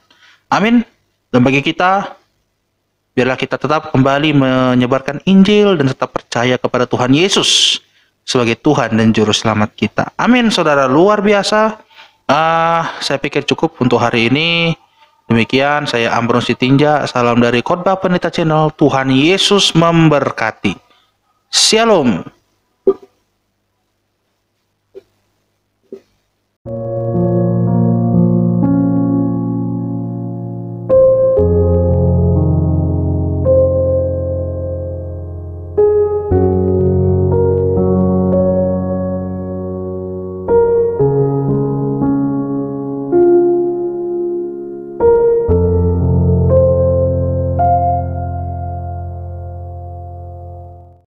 Amin. Dan bagi kita, biarlah kita tetap kembali menyebarkan Injil dan tetap percaya kepada Tuhan Yesus sebagai Tuhan dan Juru Selamat kita. Amin saudara, luar biasa. Saya pikir cukup untuk hari ini. Demikian, saya Ambron Sitinja. Salam dari Khotbah Pendeta Channel. Tuhan Yesus memberkati. Shalom.